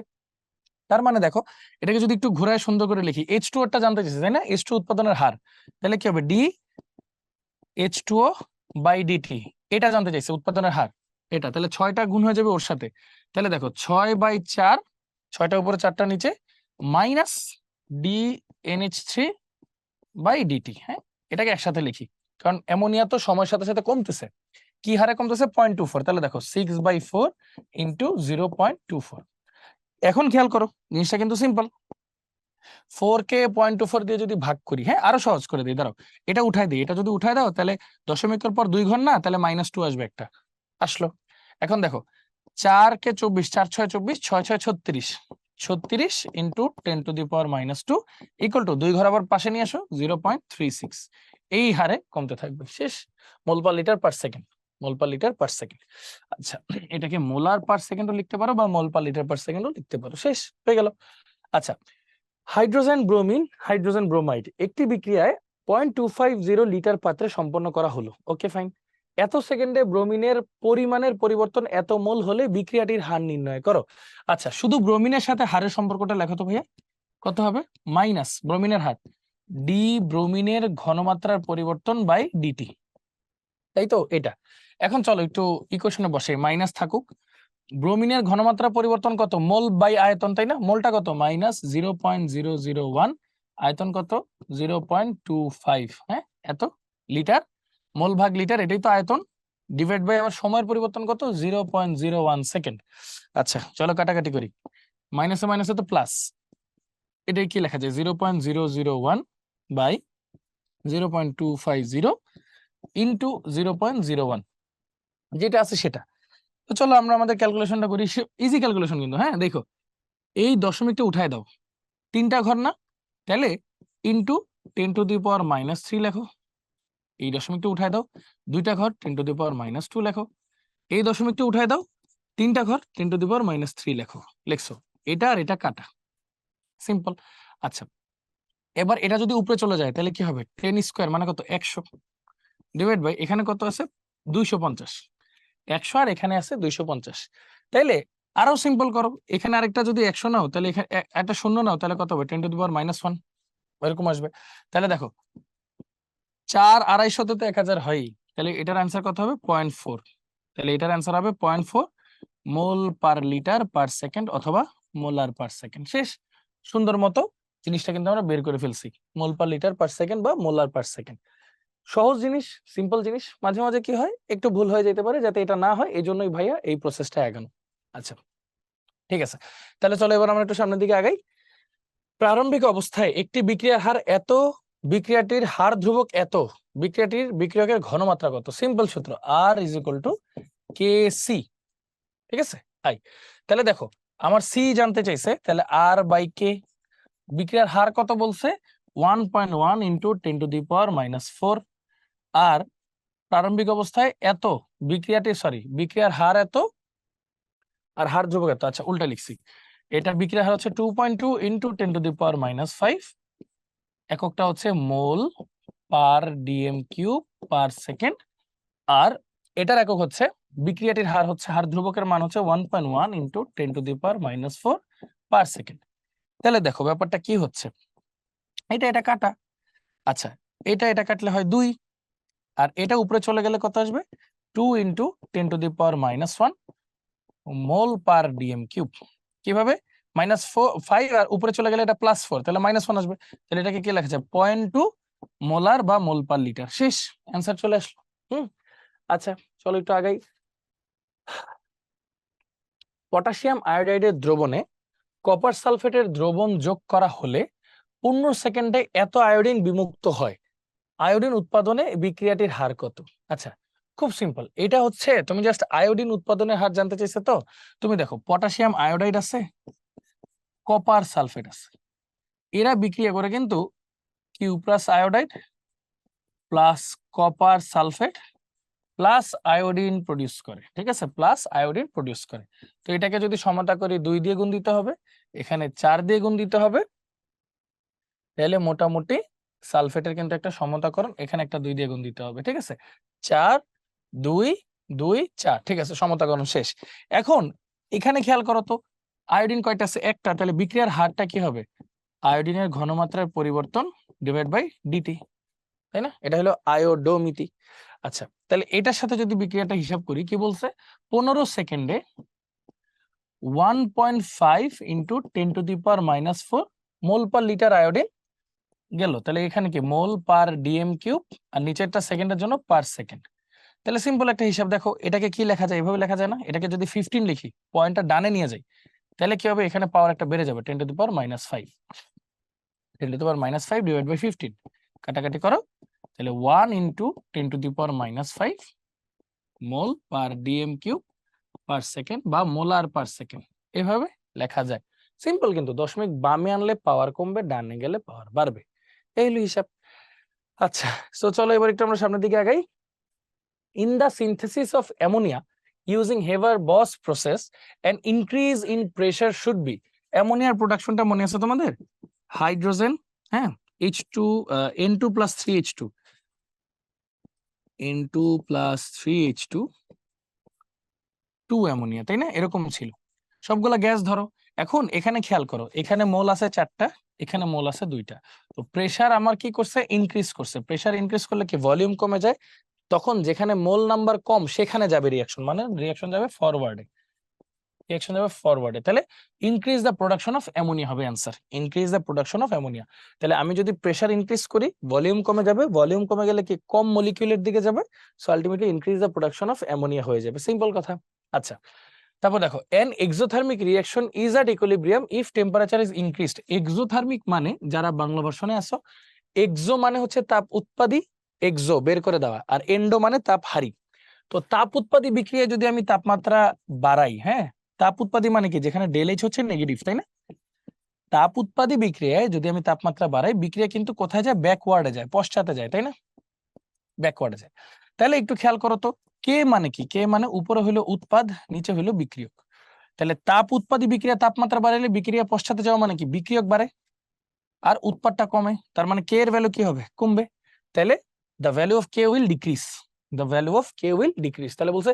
তার মানে দেখো, এটাকে যদি একটু ঘুরায় সুন্দর করে লিখি, H2O টা জানতে চাইছে তাই না, H2O উৎপাদনের হার, তাহলে কি হবে ডি H2O বাই ডিটি, এটা জানতে চাইছে উৎপাদনের হার এটা, তাহলে 6টা গুণ হয়ে যাবে ওর সাথে। তাহলে দেখো 6/4, 6টা উপরে 4টা নিচে, minus D NH3 by DT. হ্যাঁ, এটাকে একসাথে লিখি, কারণ অ্যামোনিয়া তো সময়ের সাথে সাথে কমতেছে। কি হারে কমতেছে? 0.24। তাহলে দেখো 6/4 ইন্টু 0.24। এখন খেয়াল করো, জিনিসটা কিন্তু সিম্পল। 4 কে 0.24 দিয়ে যদি ভাগ করি, হ্যাঁ আরো সহজ করে দিই, দাঁড়াও এটা উঠাই দিই, এটা যদি উঠাই দাও তাহলে দশমিকের পর 2 ঘর না, তাহলে -2 আসবে, একটা আসলো। এখন দেখো 4 কে 24, 4 6 24, 6 6 36, 36 ইন্টু 10⁻², ইকুয়াল টু 2 ঘর আবার পাশে নিয়ে আসো, 0.36। এই হারে কমতে থাকবে, শেষ। মোল পার লিটার পার সেকেন্ড, মোল পার লিটার পার সেকেন্ড। আচ্ছা, এটাকে মোলার পার সেকেন্ডও লিখতে পারো বা মোল পার লিটার পার সেকেন্ডও লিখতে পারো, শেষ হয়ে গেল। আচ্ছা, হাইড্রোজেন ব্রোমিন, হাইড্রোজেন ব্রোমাইড একটি বিক্রিয়ায় 0.250 লিটার পাত্রে সম্পন্ন করা হলো। ওকে ফাইন, এত সেকেন্ডে ব্রোমিনের পরিমাণের পরিবর্তন এত মোল হলে বিক্রিয়াটির হার নির্ণয় করো। আচ্ছা, শুধু ব্রোমিনের সাথে হারের সম্পর্কটা লেখো তো ভাইয়া, কত হবে? মাইনাস ব্রোমিনের হার ডি ব্রোমিনের ঘনমাত্রার পরিবর্তন বাই ডিটি, তাই তো এটা। এখন চলো একটু ইকুয়েশনে বসে, মাইনাস থাকুক, ব্রোমিনের ঘনমাত্রা পরিবর্তন কত? মোল বাই আয়তন, তাই না? মোলটা কত? -0.001, আয়তন কত? 0.25। হ্যাঁ, এত লিটার, মোল ভাগ লিটার, এটাই তো আয়তন, ডিভাইড বাই আমার সময়ের পরিবর্তন কত? 0.01 সেকেন্ড। আচ্ছা চলো কাটাকাটি করি, মাইনাসে মাইনাসে তো প্লাস, এটাই কি লেখা যায়? 0.001 বাই 0.250 ইন্টু 0.01, যেটা আছে সেটা। তো চলো আমরা আমাদের ক্যালকুলেশনটা করি, ইজি ক্যালকুলেশন কিন্তু। হ্যাঁ দেখো, এই দশমিকটা উঠায় দাও, 3টা ঘর না, তাহলে ইন্টু 10⁻³ লেখো। এই দশমিকটা উঠায় দাও, 2টা ঘর, 10⁻² লেখো। এই দশমিকটা উঠায় দাও, 3টা ঘর, 10⁻³ লেখো। লিখছো, এটা আর এটা কাটা, সিম্পল। আচ্ছা, এবার এটা যদি উপরে চলে যায় তাহলে কি হবে? 10² মানে কত? 100, ডিভাইড বাই এখানে কত আছে? 250, 100 আর এখানে আছে 250। তাইলে আরো সিম্পল করো, এখানে আরেকটা যদি 100 নাও, তাহলে এখানে একটা শূন্য নাও, তাহলে কত হবে? 10⁻⁻1 এরকম আসবে। তাহলে দেখো 4 250 তো 1000 হয়ই, তাহলে এটার অ্যান্সার কত হবে? 0.4। তাহলে এটার অ্যান্সার হবে 0.4 মোল পার লিটার পার সেকেন্ড অথবা মোলার পার সেকেন্ড। শেষ, সুন্দর মতো জিনিসটা কিন্তু আমরা বের করে ফেলছি, মোল পার লিটার পার সেকেন্ড বা মোলার পার সেকেন্ড। সহজ জিনিস, সিম্পল জিনিস, মাঝে মাঝে কি হয় একটু ভুল হয়ে যেতে পারে, যাতে এটা না হয় এই জন্যই ভাইয়া এই প্রসেসটা আগানো। আচ্ছা ঠিক আছে, তাহলে চলো এবার আমরা একটু সামনের দিকে আগাই। প্রারম্ভিক অবস্থায় একটি বিক্রিয়ার হার এত, বিক্রিয়াটির হার ধ্রুবক এত, বিক্রিয়াটির বিক্রিয়কের ঘনমাত্রা কত? সিম্পল সূত্র, R = KC। ঠিক আছে, আই। তাহলে দেখো আমার সি জানতে চাইছে, তাহলে R/K। বিক্রিয়ার হার কত বলছে? 1.1 × 10⁻⁻4। আর প্রারম্ভিক অবস্থায় এত, বিক্রিয়ার হার এত আর হার ধ্রুবক এত। আচ্ছা উল্টা লিখছি, এটার বিক্রিয়ার হার হচ্ছে 2.2 × 10⁻⁵, এককটা হচ্ছে মোল পার dm³ পার সেকেন্ড। আর এটার একক হচ্ছে, বিক্রিয়াটির হার হচ্ছে, হার ধ্রুবকের মান হচ্ছে 1.1 × 10⁻⁴ পার সেকেন্ড। তাহলে দেখো ব্যাপারটা কি হচ্ছে, এটা কাটা। আচ্ছা এটা কাটলে হয় 2, আর এটা উপরে চলে গেলে কত আসবে 2 × 10⁻⁻1 মোল পার ডিএম কিউব। কিভাবে -5 আর উপরে চলে গেলে এটা +4, তাহলে -1 আসবে। তাহলে এটাকে কি লেখা যায় 0.2 মোলার বা মোল পার লিটার। শেষ, অ্যান্সার চলে আসলো। আচ্ছা চলো একটু আগাই। পটাশিয়াম আয়োডাইডের দ্রবণে কপার সালফেটের দ্রবণ যোগ করা হলে 15 সেকেন্ডে এত আয়োডিন বিমুক্ত হয়। আয়োডিন উৎপাদনে বিক্রিয়াটির হার কত? আচ্ছা খুব সিম্পল, এটা হচ্ছে তুমি জাস্ট আয়োডিন উৎপাদনের হার জানতে চাইছো তো। তুমি দেখো পটাশিয়াম আয়োডাইড আছে, কপার সালফেট আছে, এরা বিক্রিয়া করে কিন্তু Q plus iodide plus copper sulphate plus iodine produce করে, ঠিক আছে, প্লাস আয়োডিন প্রডিউস করে। তো এটাকে যদি সমতা করি 2 দিয়ে গুণ দিতে হবে, এখানে 4 দিয়ে গুণ দিতে হবে, তাহলে মোটামুটি সালফেটের কিন্তু একটা সমতাকরণ, এখানে একটা 2 দিয়ে গুণ দিতে হবে, ঠিক আছে, 4 2 2 4, ঠিক আছে, সমতাকরণ শেষ। এখন এখানে খেয়াল করো তো আয়োডিন কয়টা আছে? একটা, তাহলে বিক্রিয়ার হারটা কি হবে আয়োডিনের ঘনমাত্রার পরিবর্তন ডিভাইড বাই ডিটি, তাই না? এটা হলো আয়োডোমিতি। আচ্ছা তাহলে এটার সাথে যদি বিক্রিয়াটা হিসাব করি, কি বলছে 15 সেকেন্ডে 1.5 × 10⁻⁻4 মোল পার লিটার আয়োডিন গেল। তাহলে এখানে কি মোল পার ডিএম কিউব, আর নিচেরটা সেকেন্ডের জন্য পার সেকেন্ড। তাহলে সিম্পল একটা হিসাব দেখো, এটাকে কি লেখা যায়? এভাবে লেখা যায় না? এটাকে যদি 15 লিখি, পয়েন্টটা ডানে নিয়ে যাই, তাহলে কি হবে এখানে পাওয়ার একটা বেড়ে যাবে 10⁻⁻5, 10⁻⁻5 ডিভাইড বাই 15, কাটাকাটি করো, তাহলে 1 × 10⁻⁻5 মোল পার ডিএম কিউব পার সেকেন্ড বা মোলার পার সেকেন্ড, এভাবে লেখা যায়। সিম্পল, কিন্তু দশমিক বামে আনলে পাওয়ার কমবে, ডানে গেলে পাওয়ার বাড়বে, এই হলো হিসাব। আচ্ছা সো চলো এবার একটু আমরা সামনের দিকে আগাই। In the synthesis of ammonia using Haber-Bosch process, an increase in pressure should be, অ্যামোনিয়ার প্রোডাকশনটা মনে আছে তোমাদের? হাইড্রোজেন, হ্যাঁ, H2 N2 + 3H2, N2 + 3H2 2 ammonia, তাই না? এরকম ছিল, সবগুলা গ্যাস ধরো। এখন এখানে খেয়াল করো, এখানে মোল আছে 4টা, এখানে মোল আছে 2টা। তো প্রেসার আমার কি করছে? ইনক্রিজ করছে। প্রেসার ইনক্রিজ করলে কি ভলিউম কমে যায়, তখন যেখানে মোল নাম্বার কম সেখানে যাবে রিঅ্যাকশন, মানে রিঅ্যাকশন যাবে ফরওয়ার্ডে, রিঅ্যাকশন যাবে ফরওয়ার্ডে। তাহলে increase the production of ammonia হবে answer, increase the production of ammonia. তাহলে আমি যদি প্রেসার ইনক্রিজ করি ভলিউম কমে যাবে, ভলিউম কমে গেলে কি কম মলিকিউলের দিকে যাবে, so ultimately increase the production of ammonia হয়ে যাবে, সিম্পল কথা। আচ্ছা তারপর দেখো an exothermic reaction is at equilibrium if temperature is increased. Exothermic মানে, যারা বাংলা ভার্সনে আসো, এক্সো মানে হচ্ছে তাপ উৎপাদী, এক্সো বের করে দেওয়া, আর এন্ডো মানে তাপ হারি। তো তাপ উৎপাদী বিক্রিয়া যদি আমি তাপমাত্রা বাড়াই, হ্যাঁ, তাপ উৎপাদী মানে কি, যেখানে ডেল এইচ হচ্ছে নেগেটিভ, তাই না? তাপ উৎপাদী বিক্রিয়ায় যদি আমি তাপমাত্রা বাড়াই, বিক্রিয়া কিন্তু কোথায় যায়? ব্যাকওয়ার্ডে যায়, পশ্চাতে যায়, তাই না? ব্যাকওয়ার্ডে যায়। তাহলে একটু খেয়াল করো তো, কে মানে কি? কে মানে উপরে হলো উৎপাদ, নিচে হলো বিক্রিয়ক। তাহলে তাপ উৎপাদী বিক্রিয়া তাপমাত্রা বাড়ালে বিক্রিয়া পশ্চাতে যাওয়া মানে কি? বিক্রিয়ক বাড়ে আর উৎপাদটা কমে, তার মানে কে এর ভ্যালু কি হবে? কমবে। তাহলে the value of K will decrease, the value of K will decrease. তাহলে বলছে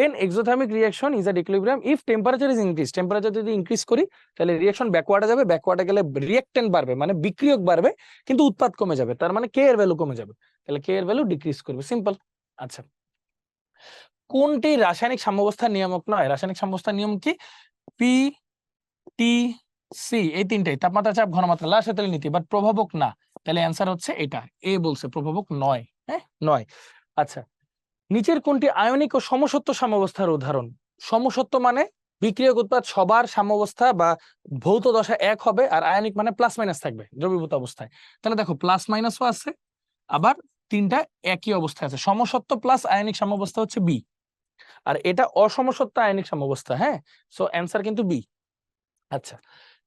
N exothermic reaction is at equilibrium if temperature is increase. Temperature যদি ইনক্রিজ করি তাহলে রিঅ্যাকশন ব্যাকওয়ার্ডে যাবে, ব্যাকওয়ার্ডে গেলে রিঅ্যাকট্যান্ট বাড়বে, মানে বিক্রিয়ক বাড়বে, কিন্তু উৎপাদ কমে যাবে, তার মানে কে এর ভ্যালু কমে যাবে, তাহলে কে এর ভ্যালু ডিক্রিজ করবে, সিম্পল। আচ্ছা কোনটি রাসায়নিক সাম্যাবস্থার নিয়ামক নয়? রাসায়নিক সাম্যাবস্থার নিয়ম কি? পি টি সি, এই তিনটাই, তাপমাত্রা, চাপ, ঘনমাত্রা, লাসেতেল নীতি, বাট প্রভাবক না। তাহলে অ্যান্সার হচ্ছে এটা, এ বলছে প্রভাবক নয়, হ্যাঁ নয়। আচ্ছা নিচের কোনটি আয়নিক ও সমসত্ব সাম্যাবস্থার উদাহরণ? সমসত্ব মানে বিক্রিয়ক উৎপাদ সবার সাম্যাবস্থা বা ভৌত দশা এক হবে, আর আয়নিক মানে প্লাস মাইনাস থাকবে দ্রবীভূত অবস্থায়। তাহলে দেখো প্লাস মাইনাসও আছে, আবার তিনটা একই অবস্থায় আছে। সমসত্ব প্লাস আয়নিক সাম্যাবস্থা হচ্ছে বি, আর এটা অসমসত্ব আয়নিক সাম্যাবস্থা, হ্যাঁ, সো অ্যান্সার কিন্তু বি। আচ্ছা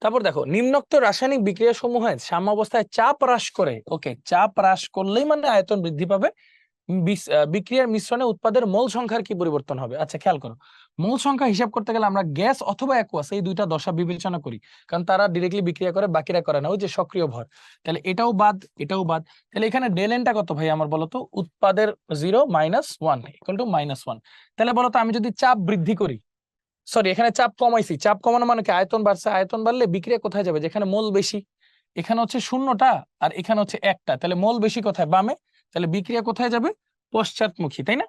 তারপর দেখো নিম্নোক্ত রাসায়নিক বিক্রিয়া সমূহে সাম্যাবস্থায় চাপ হ্রাস করে, ওকে, চাপ হ্রাস করলেই মানে আয়তন বৃদ্ধি পাবে, বিক্রিয়ার মিশ্রণে উৎপাদের মোল সংখ্যার কি পরিবর্তন হবে? আচ্ছা খেয়াল করো, মোল সংখ্যা হিসাব করতে গেলে আমরা গ্যাস অথবা অ্যাকুয়াস এই দুইটা দশা বিবেচনা করি, কারণ তারা ডিরেক্টলি বিক্রিয়া করে, বাকিরা করে না, ওই যে সক্রিয় ভর। তাহলে এটাও বাদ, এটাও বাদ। তাহলে এখানে ডেলেনটা কত ভাই আমার বলো তো? উৎপাদের 0 - 1 ইকুয়াল টু -1। তাহলে বলো তো আমি যদি চাপ বৃদ্ধি করি, সরি এখানে চাপ কমাইছি, চাপ কমানো মানে কি? আয়তন বাড়ছে, আয়তন বাড়লে বিক্রিয়া কোথায় যাবে? যেখানে মোল বেশি, এখানে হচ্ছে শূন্যটা আর এখানে হচ্ছে একটা, তাহলে মোল বেশি কোথায়? বামে। তাহলে বিক্রিয়া কোথায় যাবে? পশ্চাৎমুখী, তাই না?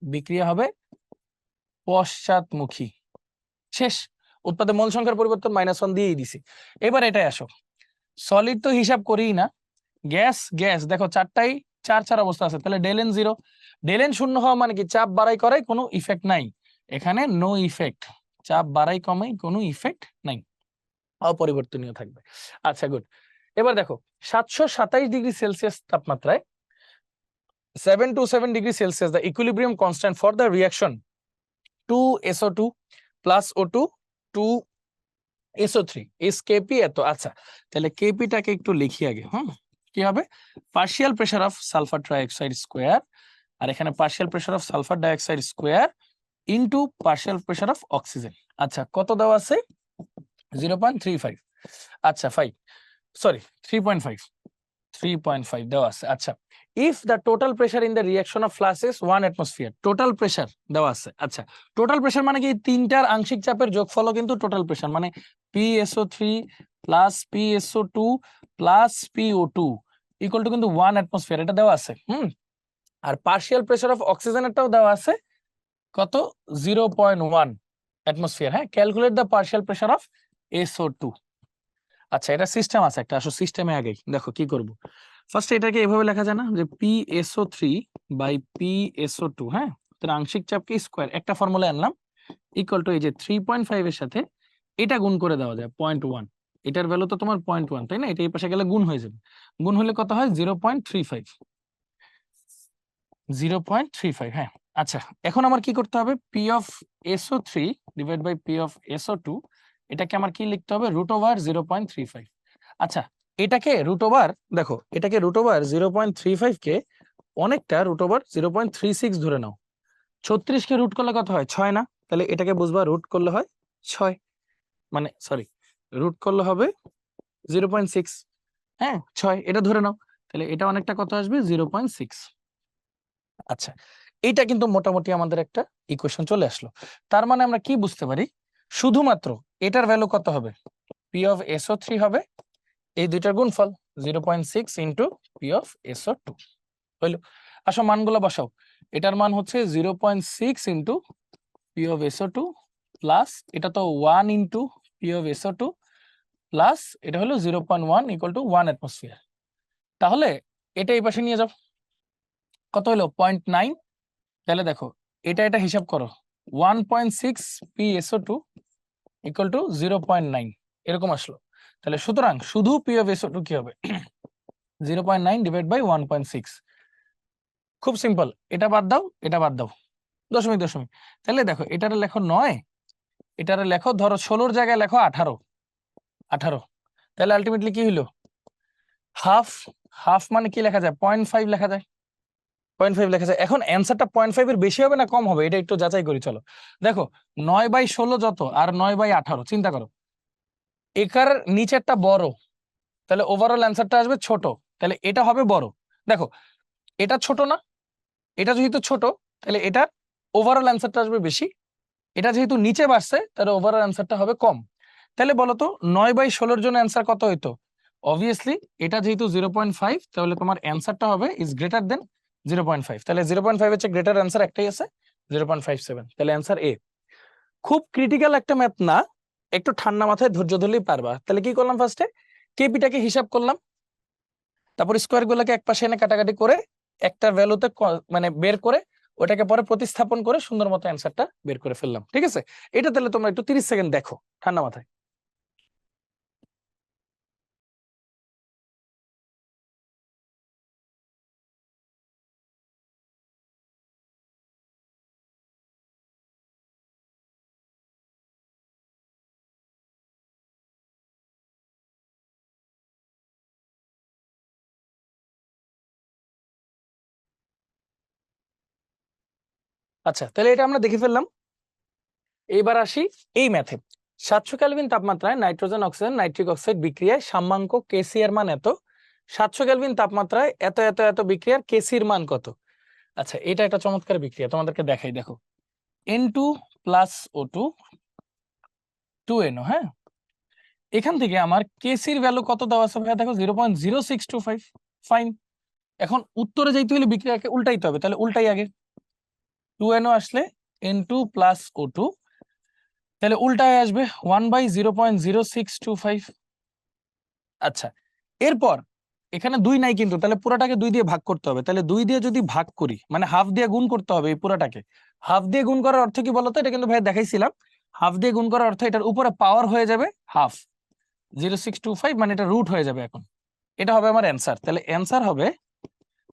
বিক্রিয়া হবে পশ্চাৎমুখী। শেষ। উৎপাদে মোল সংখ্যার পরিবর্তন -1 দিয়েই দিছি। এবার এটাই আসো, সলিড তো হিসাব করিই না, গ্যাস গ্যাস দেখো চারটাই 4 অবস্থা আছে, তাহলে ডেলেন 0। ডেলেন শূন্য হওয়া মানে কি? চাপ বাড়াই করাই কোনো ইফেক্ট নাই, এখানে নো ইফেক্ট। চাপ বাড়াই কমাই কোনো ইফেক্ট নাই, অপরিবর্তনীয় থাকবে। আচ্ছা গুড। এবার দেখো 727 ডিগ্রি সেলসিয়াস তাপমাত্রায় 727 degree Celsius the equilibrium constant for the reaction 2SO2 plus O2 to SO3 is Kp এত। আচ্ছা তাহলে Kp টাকে একটু লিখি আগে। কি হবে? Partial pressure of sulphur trioxide square, আর এখানে partial pressure of sulphur dioxide square into partial pressure of oxygen. আচ্ছা কত দেওয়া আছে? 0.35। আচ্ছা 5, সরি 3.5 দেওয়া আছে। আচ্ছা if the total pressure in the reaction of flash is 1 atmosphere, total pressure দেওয়া আছে। আচ্ছা টোটাল প্রেসার মানে কি? তিনটার আংশিক চাপের যোগফলও কিন্তু টোটাল প্রেসার, মানে PSO3 plus PSO2 plus PO2 equal to কিন্তু 1 atmosphere, এটা দেওয়া আছে। আর পার্শিয়াল প্রেসার অফ অক্সিজেনেরটাও দেওয়া আছে, কত? 0.1 atmosphere। হ্যাঁ, calculate the partial pressure of SO2। আচ্ছা এটা সিস্টেম আছে একটা, আসো সিস্টেমে আগেই দেখো কি করব। ফার্স্ট এটাকে এভাবে লেখা যায় না যে PSO3 বাই PSO2, হ্যাঁ, তার আংশিক চাপকে স্কয়ার, একটা ফর্মুলা আনলাম, ইকুয়াল টু এই যে 3.5 এর সাথে এটা গুণ করে দেওয়া যায় 0.1, এটার ভ্যালু তো তোমার 0.1, তাই না? এটা এই পাশে গেলে গুণ হয়ে যাবে, গুণ হলে কত হয়? 0.35, 0.35। হ্যাঁ আচ্ছা এখন আমার কি করতে হবে? P of SO3 divide by P of SO2, এটাকে আমার কি লিখতে হবে? √0.35। আচ্ছা এটাকে √, দেখো এটাকে √0.35 কে অনেকটা √0.36 ধরে নাও। 36 কে রুট করলে কত হয়? 6 না? তাহলে এটাকে বুঝবা রুট করলে হয় 6, মানে সরি রুট করলে হবে 0.6। হ্যাঁ 6 এটা ধরে নাও, তাহলে এটা অনেকটা কত আসবে? 0.6। আচ্ছা এইটা কিন্তু মোটামুটি আমাদের একটা ইকুয়েশন চলে আসলো। তার মানে আমরা কি বুঝতে পারি? শুধুমাত্র এটার ভ্যালু কত হবে? P of SO3 হবে এই দুইটার গুণফল 0.6 ইন্টু P of SO2 হইলো। আসো মানগুলো বসাও। এটার মান হচ্ছে 0.6 into P of SO2 plus এটা তো 1 into P of SO2 plus এটা হলো 0.1 ইকুয়াল টু 1 অ্যাটমসফিয়ার। তাহলে এটা এই পাশে নিয়ে যাও, কত হলো? 0.9। তাহলে দেখো এটা হিসাব করো, 1.6 PSO2 ইকুয়াল টু 0.9 এরকম আসলো। তাহলে সুতরাং শুধু P of SO2 কি হবে? 0.9 ডিভাইড বাই 1.6। খুব সিম্পল, এটা বাদ দাও, এটা বাদ দাও, দশমিক দশমিক। তাহলে দেখো এটারে লেখো 9, এটারে লেখো ধরো 16 জায়গায় লেখো 18। তাহলে আলটিমেটলি কি হলো? হাফ। হাফ মানে কি লেখা যায়? 0.5 লেখা যায়, 0.5 লেখা যায়। এখন অ্যান্সারটা 0.5 এর বেশি হবে না কম হবে? এটা একটু যাচাই করি চলো। দেখো 9/16 যত আর 9/18, চিন্তা করো একার নিচেরটা বড়, তাহলে ওভারঅল অ্যান্সারটা আসবে ছোট, তাহলে এটা হবে বড়। দেখো এটা ছোট না, এটা যেহেতু ছোট তাহলে এটা ওভারঅল অ্যান্সারটা আসবে বেশি, এটা যেহেতু নিচে বাড়ছে তাহলে ওভারঅল অ্যান্সারটা হবে কম। তাহলে বলো তো 9/16 জন্য অ্যান্সার কত হইতো? অবভিয়াসলি এটা যেহেতু 0.5, তাহলে তোমার অ্যান্সারটা হবে ইজ গ্রেটার দেন 0.5। তাহলে 0.5 এর চেয়ে গ্রেটার অ্যান্সার একটাই আছে, 0.57। তাহলে অ্যান্সার এ। খুব ক্রিটিক্যাল একটা ম্যাথ না, একটু ঠান্ডা মাথায় ধৈর্য ধরলেই পারবা। তাহলে কি করলাম? ফার্স্টে কেপিটাকে হিসাব করলাম, তারপর স্কোয়ার গুলোকে একপাশে এনে কাটাকাটি করে একটা ভ্যালুতে মানে বের করে ওটাকে পরে প্রতিস্থাপন করে সুন্দর মতো অ্যান্সারটা বের করে ফেললাম। ঠিক আছে, এটা তাহলে তোমরা একটু 30 সেকেন্ড দেখো ঠান্ডা মাথায়। আচ্ছা তাহলে এটা আমরা দেখে ফেললাম। এইবার আসি এই ম্যাথে। 700 কেলভিন তাপমাত্রায় নাইট্রোজেন অক্সিজেন নাইট্রিক অক্সাইড বিক্রিয়ায় সাম্যাঙ্ক কেসি এর মান এত, 700 কেলভিন তাপমাত্রায় এত এত এত বিক্রিয়ার কেসির মান কত? আচ্ছা এটা একটা চমৎকার বিক্রিয়া, তোমাদেরকে দেখাই। দেখো N2 প্লাস O2 2NO, হ্যাঁ, এখান থেকে আমার কেসির ভ্যালু কত দেওয়া আছে ভাইয়া দেখো 0.0625। ফাইন। এখন উত্তরে যাইতে হলে বিক্রিয়াকে উল্টাইতে হবে, তাহলে উল্টাই আগে। 2NO আসলে N2 প্লাস O2, তাহলে উল্টায় আসবে 1/0.0625। আচ্ছা, এরপর এখানে 2 নাই কিন্তু, তাহলে পুরাটাকে 2 দিয়ে ভাগ করতে হবে। তাহলে 2 দিয়ে যদি ভাগ করি মানে হাফ দিয়ে গুণ করতে হবে এই পুরাটাকে। হাফ দিয়ে গুণ করার অর্থ কি বলতো? এটা কিন্তু ভাই দেখাইছিলাম। হাফ দিয়ে গুণ করার অর্থ এটার উপরে পাওয়ার হয়ে যাবে হাফ, 0625, মানে এটা রুট হয়ে যাবে। এখন এটা হবে আমার অ্যান্সার। তাহলে অ্যান্সার হবে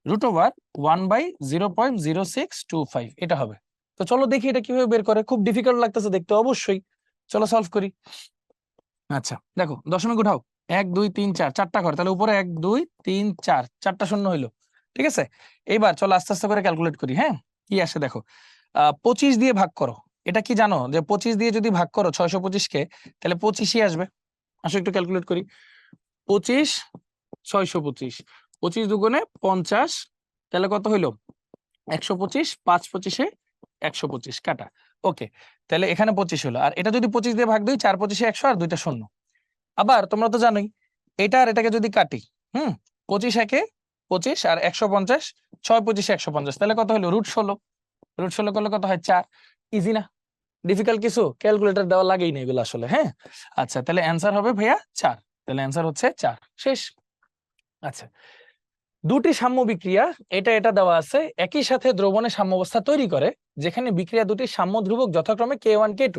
√1/0.0625, এটা হবে। তো চলো দেখি এটা কিভাবে বের করে। খুব ডিফিকাল্ট লাগতেছে দেখতে অবশ্যই, চলো সলভ করি। আচ্ছা দেখো, দশমিক উঠাও, 1 2 3 4, চারটা ঘর, তাহলে উপরে 1 2 3 4, চারটা শূন্য হইলো। ঠিক আছে, এইবার চলো আস্তে আস্তে করে ক্যালকুলেট করি। হ্যাঁ, কি আসে দেখো, 25 দিয়ে ভাগ করো। এটা কি জানো যে 25 দিয়ে যদি ভাগ করো 625 কে, তাহলে 25ই আসবে। আসো একটু ক্যালকুলেট করি। 25 625, 25 দুগুণে 50, তাহলে কত হইলো 125, 5 25-এ 125 কাটা। ওকে, তাহলে এখানে 25 হলো। আর এটা যদি 25 দিয়ে ভাগ দিই, 4 25-এ 100 আর দুইটা শূন্য। আবার তোমরা তো জানোই এটা আর এটাকে যদি কাটি, 25 একে 25 আর 150, 6 25-এ 150, তাহলে কত হলো √16। √16 করলে কত হয় 4। ইজি না? ডিফিকাল্ট কিছু? ক্যালকুলেটর দেওয়া লাগেই না এগুলো আসলে। হ্যাঁ, আচ্ছা তাহলে অ্যান্সার হবে ভাইয়া 4। তাহলে অ্যান্সার হচ্ছে 4, শেষ। আচ্ছা, দুটি সাম্য বিক্রিয়া এটা এটা দেওয়া আছে একই সাথে দ্রবণে সাম্যাবস্থা তৈরি করে, যেখানে বিক্রিয়া দুটি সাম্য ধ্রুবক যথাক্রমে K1 K2।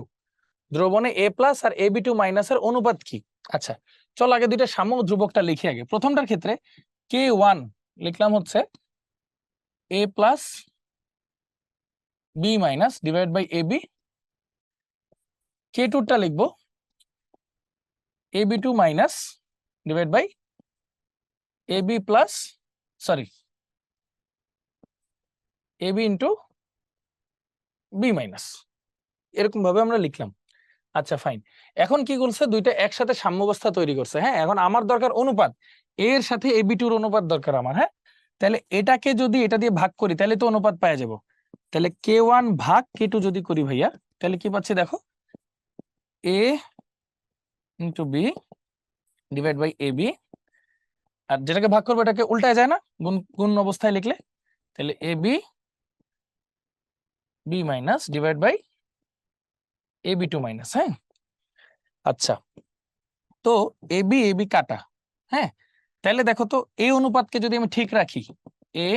দ্রবণে A+ আর Ab2- এর অনুপাত কি? আচ্ছা, চল আগে দুইটা সাম্য ধ্রুবকটা লিখি আগে। প্রথমটার ক্ষেত্রে K1 লিখলাম হচ্ছে A+ B- divide by AB। K2 টা লিখবো Ab2- divide by AB plus, sorry, AB into B-, এরকম ভাবে আমরা লিখলাম। আচ্ছা ফাইন, এখন কি করছে দুইটা একসাথে সাম্যাবস্থা তৈরি করছে। হ্যাঁ, এখন আমার দরকার অনুপাত, এর সাথে AB2-র অনুপাত দরকার আমার। হ্যাঁ, তাহলে এটাকে যদি এটা দিয়ে ভাগ করি তাহলে তো অনুপাত পাওয়া যাব। তাহলে K1 ভাগ K2 যদি করি ভাইয়া, তাহলে কি পাচ্ছি দেখো, A into B divide by AB। আর যেটাকে ভাগ করবো এটাকে উল্টায় যায় না গুণ গুণ অবস্থায় লিখলে, তাহলে AB B- divide by AB2-। হ্যাঁ, আচ্ছা, তো AB কাটা। হ্যাঁ, তাহলে দেখো তো এই অনুপাতকে যদি আমি ঠিক রাখি, A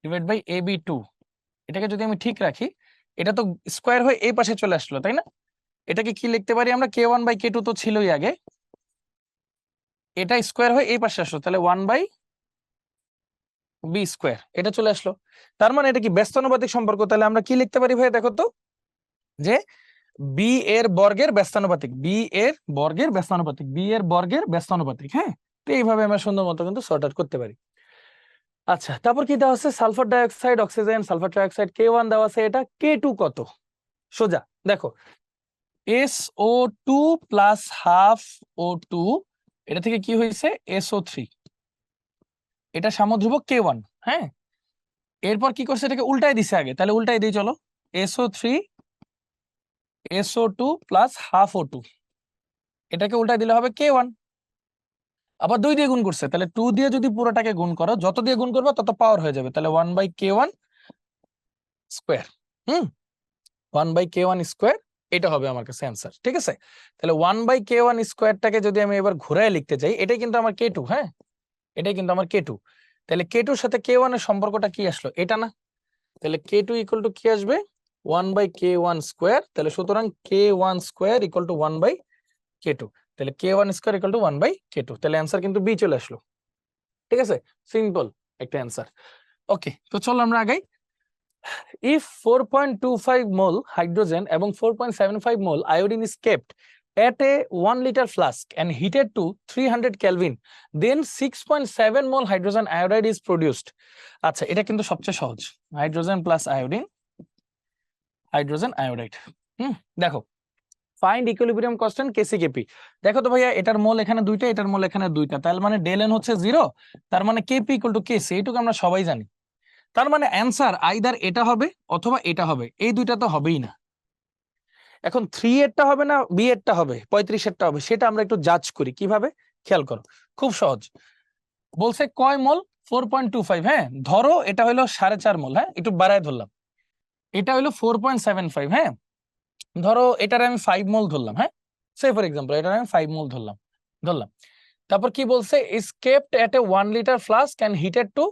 ডিভাইড বাই AB2, এটাকে যদি আমি ঠিক রাখি, এটা তো স্কোয়ার হয়ে এই পাশে চলে আসলো, তাই না? এটাকে কি লিখতে পারি আমরা, K1 বাই K2 তো ছিলই আগে, এটা স্কোয়ার হয়ে এই পাশে আসলো, তাহলে 1/B², এটা চলে আসলো। তার মানে এটা কি ব্যস্তানুপাতিক সম্পর্ক। তাহলে আমরা কি লিখতে পারি ভাই দেখো তো, যে বি এর বর্গের ব্যস্তানুপাতিক, বি এর বর্গের ব্যস্তানুপাতিক, বি এর বর্গের ব্যস্তানুপাতিক। হ্যাঁ, তো এইভাবে আমরা সুন্দর মতো কিন্তু সর্ট আউট করতে পারি। আচ্ছা, তারপর কি দেওয়া আছে, sulphur dioxide, oxygen, sulphur trioxide, K1 দেওয়া আছে, এটা K2 কত? সোজা দেখো, SO2 প্লাস হাফ O2, এটা থেকে কি হয়েছে SO3, এটা সাম্যধ্রুবক K1। হ্যাঁ, এরপর কি করছে, এটাকে উল্টাই দিছে আগে, তাহলে উল্টাই দিই চলো, SO3 SO2 plus half O2, এটাকে উল্টাই দিলে হবে K1। আবার 2 দিয়ে গুণ করছে, তাহলে 2 দিয়ে যদি পুরোটাকে গুণ করো, যত দিয়ে গুণ করবে তত পাওয়ার হয়ে যাবে, তাহলে 1/K1 স্কোয়ার। 1/K1 স্কোয়ার, এটা হবে আমার কাছে অ্যান্সার। ঠিক আছে, তাহলে 1/K1 স্কোয়ারটাকে যদি আমি এবার ঘুরায় লিখতে চাই, এটাই কিন্তু আমার K2। হ্যাঁ, এটাই কিন্তু আমার K2। তাহলে K2-র সাথে K1 এর সম্পর্কটা কি আসলো, এটা না? তাহলে K2 ইকুয়াল টু কি আসবে, 1/K1 স্কোয়ার। তাহলে সুতরাং K1 square equal to 1/K2। তাহলে K1 square equal to 1/K2, তাহলে অ্যান্সার কিন্তু বি চলে আসলো। ঠিক আছে, সিম্পল একটা অ্যান্সার। ওকে, তো চলো আমরা আগাই। If 4.25 mole hydrogen এবং 4.75 mole iodine is kept at a 1 liter flask and heated to 300 Kelvin, then 6.7 mole hydrogen iodide is produced. আচ্ছা, এটা কিন্তু সবচেয়ে সহজ, hydrogen plus iodine, hydrogen iodide. দেখো, ফাইন্ড ইকুইলিব্রিয়াম কনস্ট্যান্ট KC/KP। দেখো তো ভাইয়া, এটার মোল এখানে দুইটা, এটার মোল এখানে দুইটা, তার মানে ডেল এন হচ্ছে 0, তার মানে KP ইকুয়াল টু KC, এইটুকু আমরা সবাই জানি। তার মানে অ্যান্সার আইদার এটা হবে অথবা এটা হবে, এই দুইটা তো হবেই না। এখন 3 এরটা হবে না বি এরটা হবে 35 এরটা হবে, সেটা আমরা একটু জাজ করি কিভাবে, খেয়াল করো, খুব সহজ। বলছে কয় মোল, 4.25, হ্যাঁ ধরো এটা হলো 4.5 মোল, হ্যাঁ একটু বাড়ায় ধরলাম, এটা হলো 4.75, হ্যাঁ ধরো এটার আমি 5 মোল ধরলাম, হ্যাঁ সে ফর এক্সাম্পল এটার আমি 5 মোল ধরলাম ধরলাম। তারপর কি বলছে, is kept at a 1 liter flask and heated to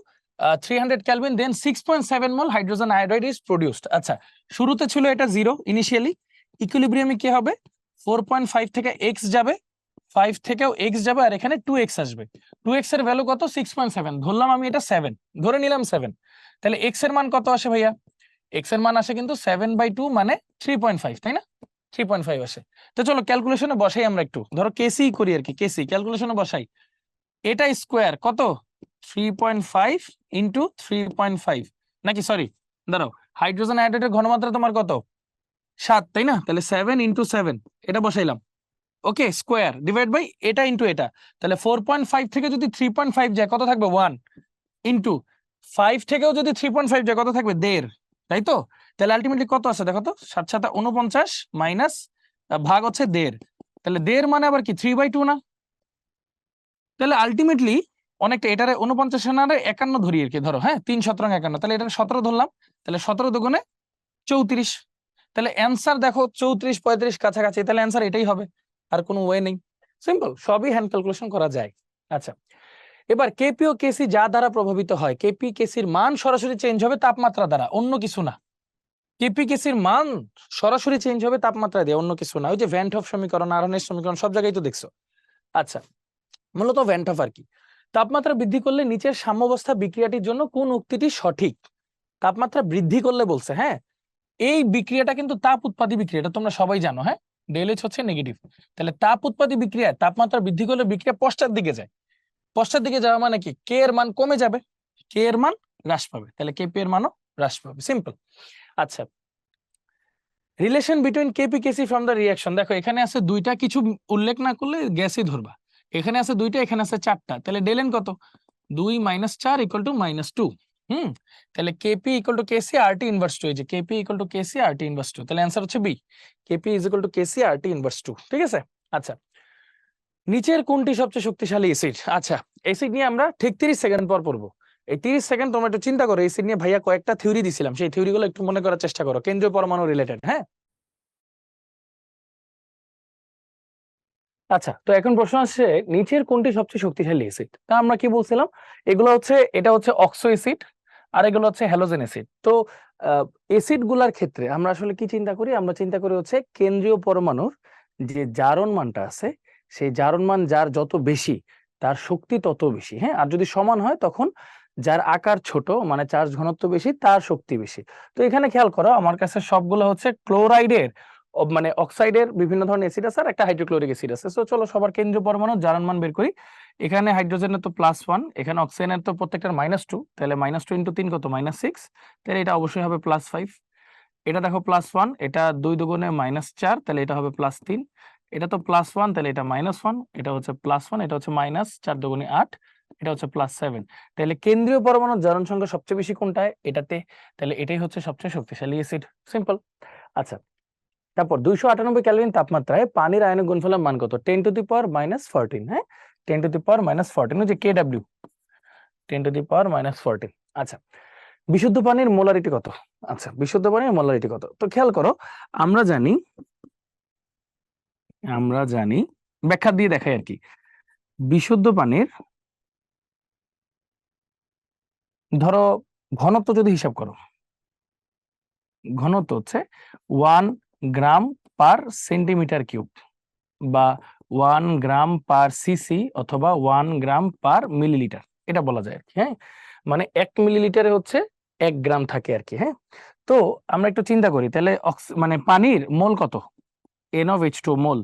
300 Kelvin, then 6.7 mol hydrogen iodide is produced. আচ্ছা, শুরুতে ছিল এটা 0 ইনিশিয়ালি, ইকুইলিব্রিয়ামে কি হবে, 4.5 থেকে x যাবে, 5 থেকেও x যাবে, আর এখানে 2x আসবে। 2x এর ভ্যালু কত, 6.7, ধরলাম আমি এটা 7, ধরে নিলাম 7, তাহলে x এর মান কত আসে ভাইয়া, x এর মান আসে কিন্তু 7/2 মানে 3.5, তাই না, 3.5 আসে। তো চলো ক্যালকুলেশনে বসাই, আমরা একটু ধরো কেসি করি আর কি, কেসি ক্যালকুলেশনে বসাই, এটা স্কোয়ার কত 3.5 ইন্টু 3.5, নাকি সরি দাঁড়াও, হাইড্রোজেন আয়োডাইডের ঘনমাত্রা তোমার কত 7, তাই না, তাহলে 7 ইন্টু 7 এটা বসাইলাম, ওকে স্কোয়ার ডিভাইড বাই এটা ইন্টু এটা, তাহলে 4.5 থেকে যদি 3.5 যায় কত থাকবে 1, ইন্টু 5 থেকেও যদি 3.5 যায় কত থাকবে 1.5, তাই তো, তাহলে আলটিমেটলি কত আছে দেখো তো, 7×7 = 49 মাইনাস ভাগ হচ্ছে 1.5, তাহলে 1.5 মানে আবার কি 3/2 না, তাহলে আলটিমেটলি অনেকটা, এটারে 49 না 51 ধরি আর কি, ধরো হ্যাঁ 3 × 17 = 51, তাহলে এটা 17 ধরলাম, তাহলে 17 দুগুণে 34, তাহলে অ্যান্সার দেখো 34 35 কাছাকাছি, তাহলে অ্যান্সার এটাই হবে, আর কোনো ওয়ে নেই, সিম্পল, সবই হ্যান্ড ক্যালকুলেশন করা যায়। আচ্ছা, এবার কেপি ও কেসি যা দ্বারা প্রভাবিত হয়, কেপি কেসির মান সরাসরি চেঞ্জ হবে তাপমাত্রা দ্বারা, অন্য কিছু না, কেপি কেসির মান সরাসরি চেঞ্জ হবে তাপমাত্রা দিয়ে, অন্য কিছু না, ওই যে ভ্যান হফ সমীকরণ, আরনের সমীকরণ সব জায়গায় তো দেখছো। আচ্ছা, মূলত ভ্যান হফ আর কি, তাপমাত্রা বৃদ্ধি করলে নিচের সাম্যাবস্থা বিক্রিয়াটির জন্য কোন উক্তিটি সঠিক, তাপমাত্রা বৃদ্ধি করলে বলছে, হ্যাঁ এই বিক্রিয়াটা কিন্তু তাপ উৎপাদী বিক্রিয়া, এটা তোমরা সবাই জানো, হ্যাঁ ডেলএইচ হচ্ছে নেগেটিভ, তাহলে তাপ উৎপাদী বিক্রিয়া তাপমাত্রা বৃদ্ধি করলে বিক্রিয়া পশ্চাৎ দিকে যায়, পশ্চাৎ দিকে যাওয়া মানে কি, কে এর মান কমে যাবে, কে এর মান হ্রাস পাবে, তাহলে কেপি এর মানও হ্রাস পাবে, সিম্পল। আচ্ছা, relation between KP KC from the reaction, দেখো এখানে আছে দুইটা, কিছু উল্লেখ না করলে গ্যাসই ধরবা, এখানে আছে দুইটা, এখানে আছে চারটা, তাহলে ডেলেন কত 2 - 4 = -2, তাহলে কেপি = কেসি RT ইনভার্স 2, এই যে কেপি = কেসি RT ইনভার্স 2, তাহলে অ্যান্সার হচ্ছে বি, কেপি = কেসি RT ইনভার্স 2, ঠিক আছে। আচ্ছা, নিচের কোনটি সবচেয়ে শক্তিশালী অ্যাসিড, আচ্ছা অ্যাসিড নিয়ে আমরা ঠিক 30 সেকেন্ড পর পড়বো, এই 30 সেকেন্ড তোমরা একটু চিন্তা করো, অ্যাসিড নিয়ে ভাইয়া কয়েকটা থিওরি দিছিলাম, সেই থিওরিগুলো একটু মনে করার চেষ্টা করো, কেন্দ্রীয় পরমাণু রিলেটেড, হ্যাঁ। আচ্ছা, তো এখন প্রশ্ন আসছে নিচের কোনটি সবচেয়ে শক্তিশালী অ্যাসিড, তা আমরা কি বলছিলাম, এগুলো হচ্ছে, এটা হচ্ছে অক্সো অ্যাসিড, আর এগুলো হচ্ছে হ্যালোজেন অ্যাসিড। তো অ্যাসিড গুলার ক্ষেত্রে আমরা আসলে কি চিন্তা করি, আমরা চিন্তা করি হচ্ছে কেন্দ্রীয় পরমাণুর যে জারণ মানটা আছে, সেই জারণ মান যার যত বেশি তার শক্তি তত বেশি, হ্যাঁ, আর যদি সমান হয় তখন যার আকার ছোট মানে চার্জ ঘনত্ব বেশি তার শক্তি বেশি। তো এখানে খেয়াল করো, আমার কাছে সবগুলো হচ্ছে ক্লোরাইডের মানে অক্সাইডের বিভিন্ন ধরনের অ্যাসিড আছে আর একটা হাইড্রোক্লোরিক অ্যাসিড আছে। সো চলো সবার কেন্দ্রীয় পরমাণু জারণ মান বের করি। এখানে হাইড্রোজেনের তো +1, এখানে অক্সিজেনের তো প্রত্যেকটার -2, তাহলে -2 × 3 কত -6, তাহলে এটা অবশ্যই হবে +5। এটা দেখো +1, এটা 2 দুগুণে -4, তাহলে এটা হবে +3, এটা তো +1, তাহলে এটা -1, এটা হচ্ছে +1, এটা হচ্ছে -4 দুগুণে 8, এটা হচ্ছে +7, তাহলে কেন্দ্রীয় পরমাণুর জারণ সংখ্যা সবচেয়ে বেশি কোনটায়, এটাতে, তাহলে এটাই হচ্ছে সবচেয়ে শক্তিশালী অ্যাসিড, সিম্পল। আচ্ছা, তারপর 298 কেলভিন তাপমাত্রায় পানির আয়নিক গুণফলের মান কত, 10⁻⁻14, হ্যাঁ 10⁻⁻14, যে কেডব্লিউ 10⁻⁻14। আচ্ছা, বিশুদ্ধ পানির মোলারিটি কত, আচ্ছা বিশুদ্ধ পানির মোলারিটি কত, তো খেয়াল করো, আমরা জানি ব্যাখ্যা দিয়ে দেখাই আর কি, বিশুদ্ধ পানির ধরো ঘনত্ব যদি হিসাব করো, ঘনত্ব হচ্ছে 1 গ্রাম পার সেন্টিমিটার কিউব, বা 1 গ্রাম পার সিসি, অথবা 1 গ্রাম পার মিলিলিটার, এটা বলা যায় আর কি, হ্যাঁ মানে 1 মিলিলিটারে হচ্ছে 1 গ্রাম থাকে আর কি, হ্যাঁ। তো আমরা একটু চিন্তা করি, তাহলে মানে পানির মোল কত, NaOH2 মোল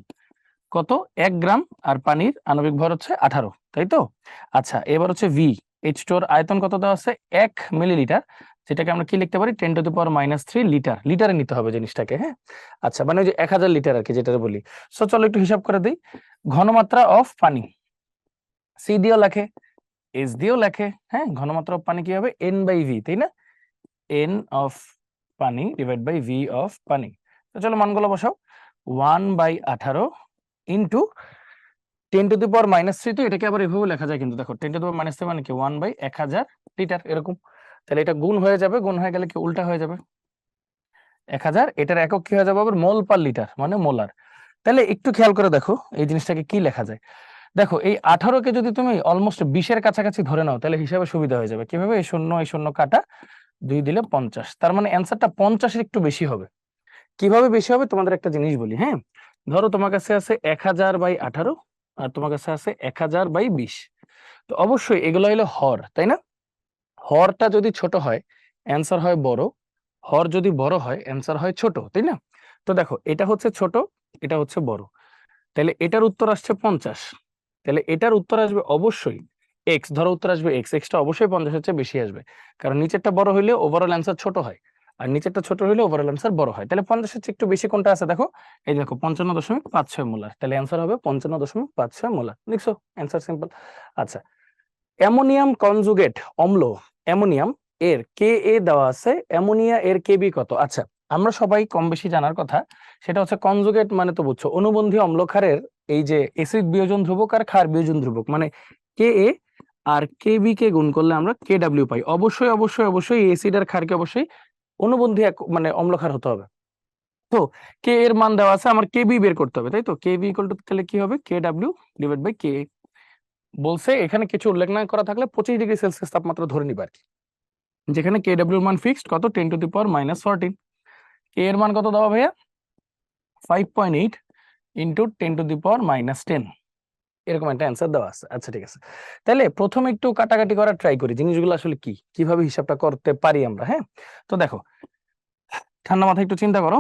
কত 1 গ্রাম, আর পানির আণবিক ভর হচ্ছে 18, তাই তো। আচ্ছা, এবার হচ্ছে H2 এর আয়তন কত দেওয়া আছে 1 মিলিলিটার, যেটাকে আমরা কি লিখতে পারি 10⁻³ লিটার, লিটারে নিতে হবে জিনিসটাকে, হ্যাঁ। আচ্ছা, মানে ওই যে 1000 লিটার আর কি যেটা বলি। সো চলো একটু হিসাব করে দিই, ঘনমাত্রা অফ পানি সি দিয়েও লেখে, এস দিয়েও লেখে, হ্যাঁ ঘনমাত্রা অফ পানি কি হবে N/V, তাই না, N অফ পানি ডিভাইড বাই V অফ পানি। তো চলো মানগুলো বসাও, 1/18 ইন্টু 10⁻³ তো এটাকে আবার এভাবে লেখা যায় কিন্তু দেখো 10⁻³ মানে কি 1/1000 লিটার এরকম। তাহলে এটা গুণ হয়ে যাবে, গুণ হয়ে গেলে কি উল্টা হয়ে যাবে 1000, এটার একক কি হয়ে যাবে আবার মোল পার লিটার মানে মোলার। তাহলে একটু খেয়াল করে দেখো এই জিনিসটাকে কি লেখা যায়। দেখো এই 18কে যদি তুমি অলমোস্ট 20-এর কাছাকাছি ধরে নাও তাহলে হিসাবে সুবিধা হয়ে যাবে। কিভাবে? এই শূন্য কাটা 2 দিলে 50, তার মানে অ্যান্সারটা 50-এর একটু বেশি হবে। কিভাবে বেশি হবে তোমাদের একটা জিনিস বলি, হ্যাঁ। ধরো তোমার কাছে আছে 1000/18 আর তোমার কাছে আছে 1000/20। তো অবশ্যই এগুলো হলো হর, তাই না? হরটা যদি ছোট হয় অ্যান্সার হয় বড়, হর যদি বড় হয় অ্যান্সার হয় ছোট, তাই না? তো দেখো এটা হচ্ছে ছোট, এটা হচ্ছে বড়, তাহলে এটার উত্তর আসছে 50। তাহলে এটার উত্তর আসবে অবশ্যই এক্স। ধরো উত্তর আসবে এক্স, এক্সটা অবশ্যই 50-এর চেয়ে বেশি আসবে, কারণ নিচেরটা বড় হইলে ওভারঅল অ্যান্সার ছোট হয়, আর নিচেরটা ছোট হইলে ওভারঅল অ্যান্সার বড় হয়। তাহলে 50-এর চেয়ে একটু বেশি কোনটা আছে দেখো, এই দেখো 55.56 মোলার, তাহলে অ্যান্সার হবে 55.56 মোলার। দেখছো অ্যান্সার সিম্পল। আচ্ছা, অ্যামোনিয়াম কনজুগেট অম্ল অ্যামোনিয়াম এর কে এ দেওয়া আছে, অ্যামোনিয়া এর কেবি কত? আচ্ছা, আমরা সবাই কম বেশি জানার কথা, সেটা হচ্ছে কনজুগেট মানে তো বুঝছো অনুবন্ধী অম্লক্ষারের এই যে এসিড বিয়োজন ধ্রুবক আর ক্ষার বিয়োজন ধ্রুবক, মানে কে এ আর কেবি কে গুণ করলে আমরা কে ডাব্লিউ পাই। অবশ্যই অবশ্যই অবশ্যই এসিড আর ক্ষারকে অবশ্যই অনুবন্ধী এক মানে অম্লক্ষার হতে হবে। তো কে এর মান দেওয়া আছে, আমার কেবি বের করতে হবে, তাই তো? কেবি ইকুয়াল টু তাহলে কি হবে কে ডাব্লিউ ডিভাইড বাই কে। বলছে এখানে কিছু উল্লেখ না করা থাকলে 25°C তাপমাত্রা ধরে নিবা আর কি, যেখানে কে ডাব্লিউ এর মান ফিক্সড কত 10⁻⁻14। কে এর মান কত দেওয়া ভাইয়া 5.8 ইন্টু 10⁻⁻10, এরকম একটা অ্যান্সার দেওয়া আছে। আচ্ছা ঠিক আছে, তাহলে প্রথমে একটু কাটাকাটি করার ট্রাই করি জিনিসগুলো আসলে কি, কিভাবে হিসাবটা করতে পারি আমরা, হ্যাঁ। তো দেখো ঠান্ডা মাথায় একটু চিন্তা করো,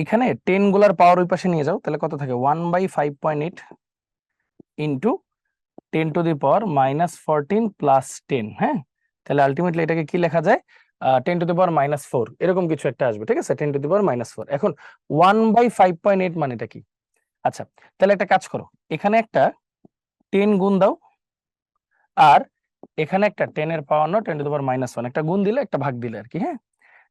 এখানে 10 গুলার পাওয়ার ওই পাশে নিয়ে যাও, তাহলে কত থাকে 1/5.8 ইন্টু 10⁻⁻14 প্লাস 10, হ্যাঁ। তাহলে আলটিমেটলি এটাকে কি লেখা যায় 10⁻⁻4 এরকম কিছু একটা আসবে, ঠিক আছে 10⁻⁻4। এখন 1/5.8 মানেটা কি? আচ্ছা, তাহলে একটা কাজ করো, এখানে একটা 10 গুণ দাও আর এখানে একটা 10 এর পাওয়ার নাও 10⁻⁻1, একটা গুণ দিলে একটা ভাগ দিলে আর কি, হ্যাঁ।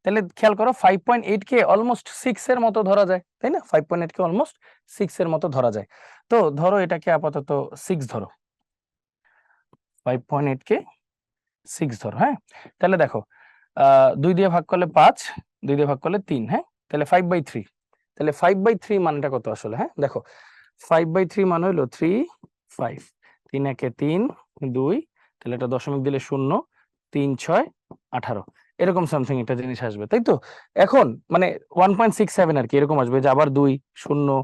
তাহলে খেয়াল করো 5.8 কে অলমোস্ট 6 এর মতো ধরা যায়, তাই না? 5.8 কে অলমোস্ট 6 এর মতো ধরা যায়। তো ধরো এটাকে আপাতত 6 ধরো, 5.8 কে 6 ধরো, হ্যাঁ। তাহলে দেখো 2 দিয়ে ভাগ করলে 5, 2 দিয়ে ভাগ করলে 3, হ্যাঁ। তাহলে 5/3, তাহলে 5/3 মানটা কত আসলে, হ্যাঁ। দেখো 5/3 মান হলো 3 5, 3 একে 3 2, তাহলে এটা দশমিক দিলে 0 3 6 18 এরকম সামথিং একটা জিনিস আসবে, তাই তো? এখন মানে 1.67 আর কি এরকম আসবে, যে আবার 2 0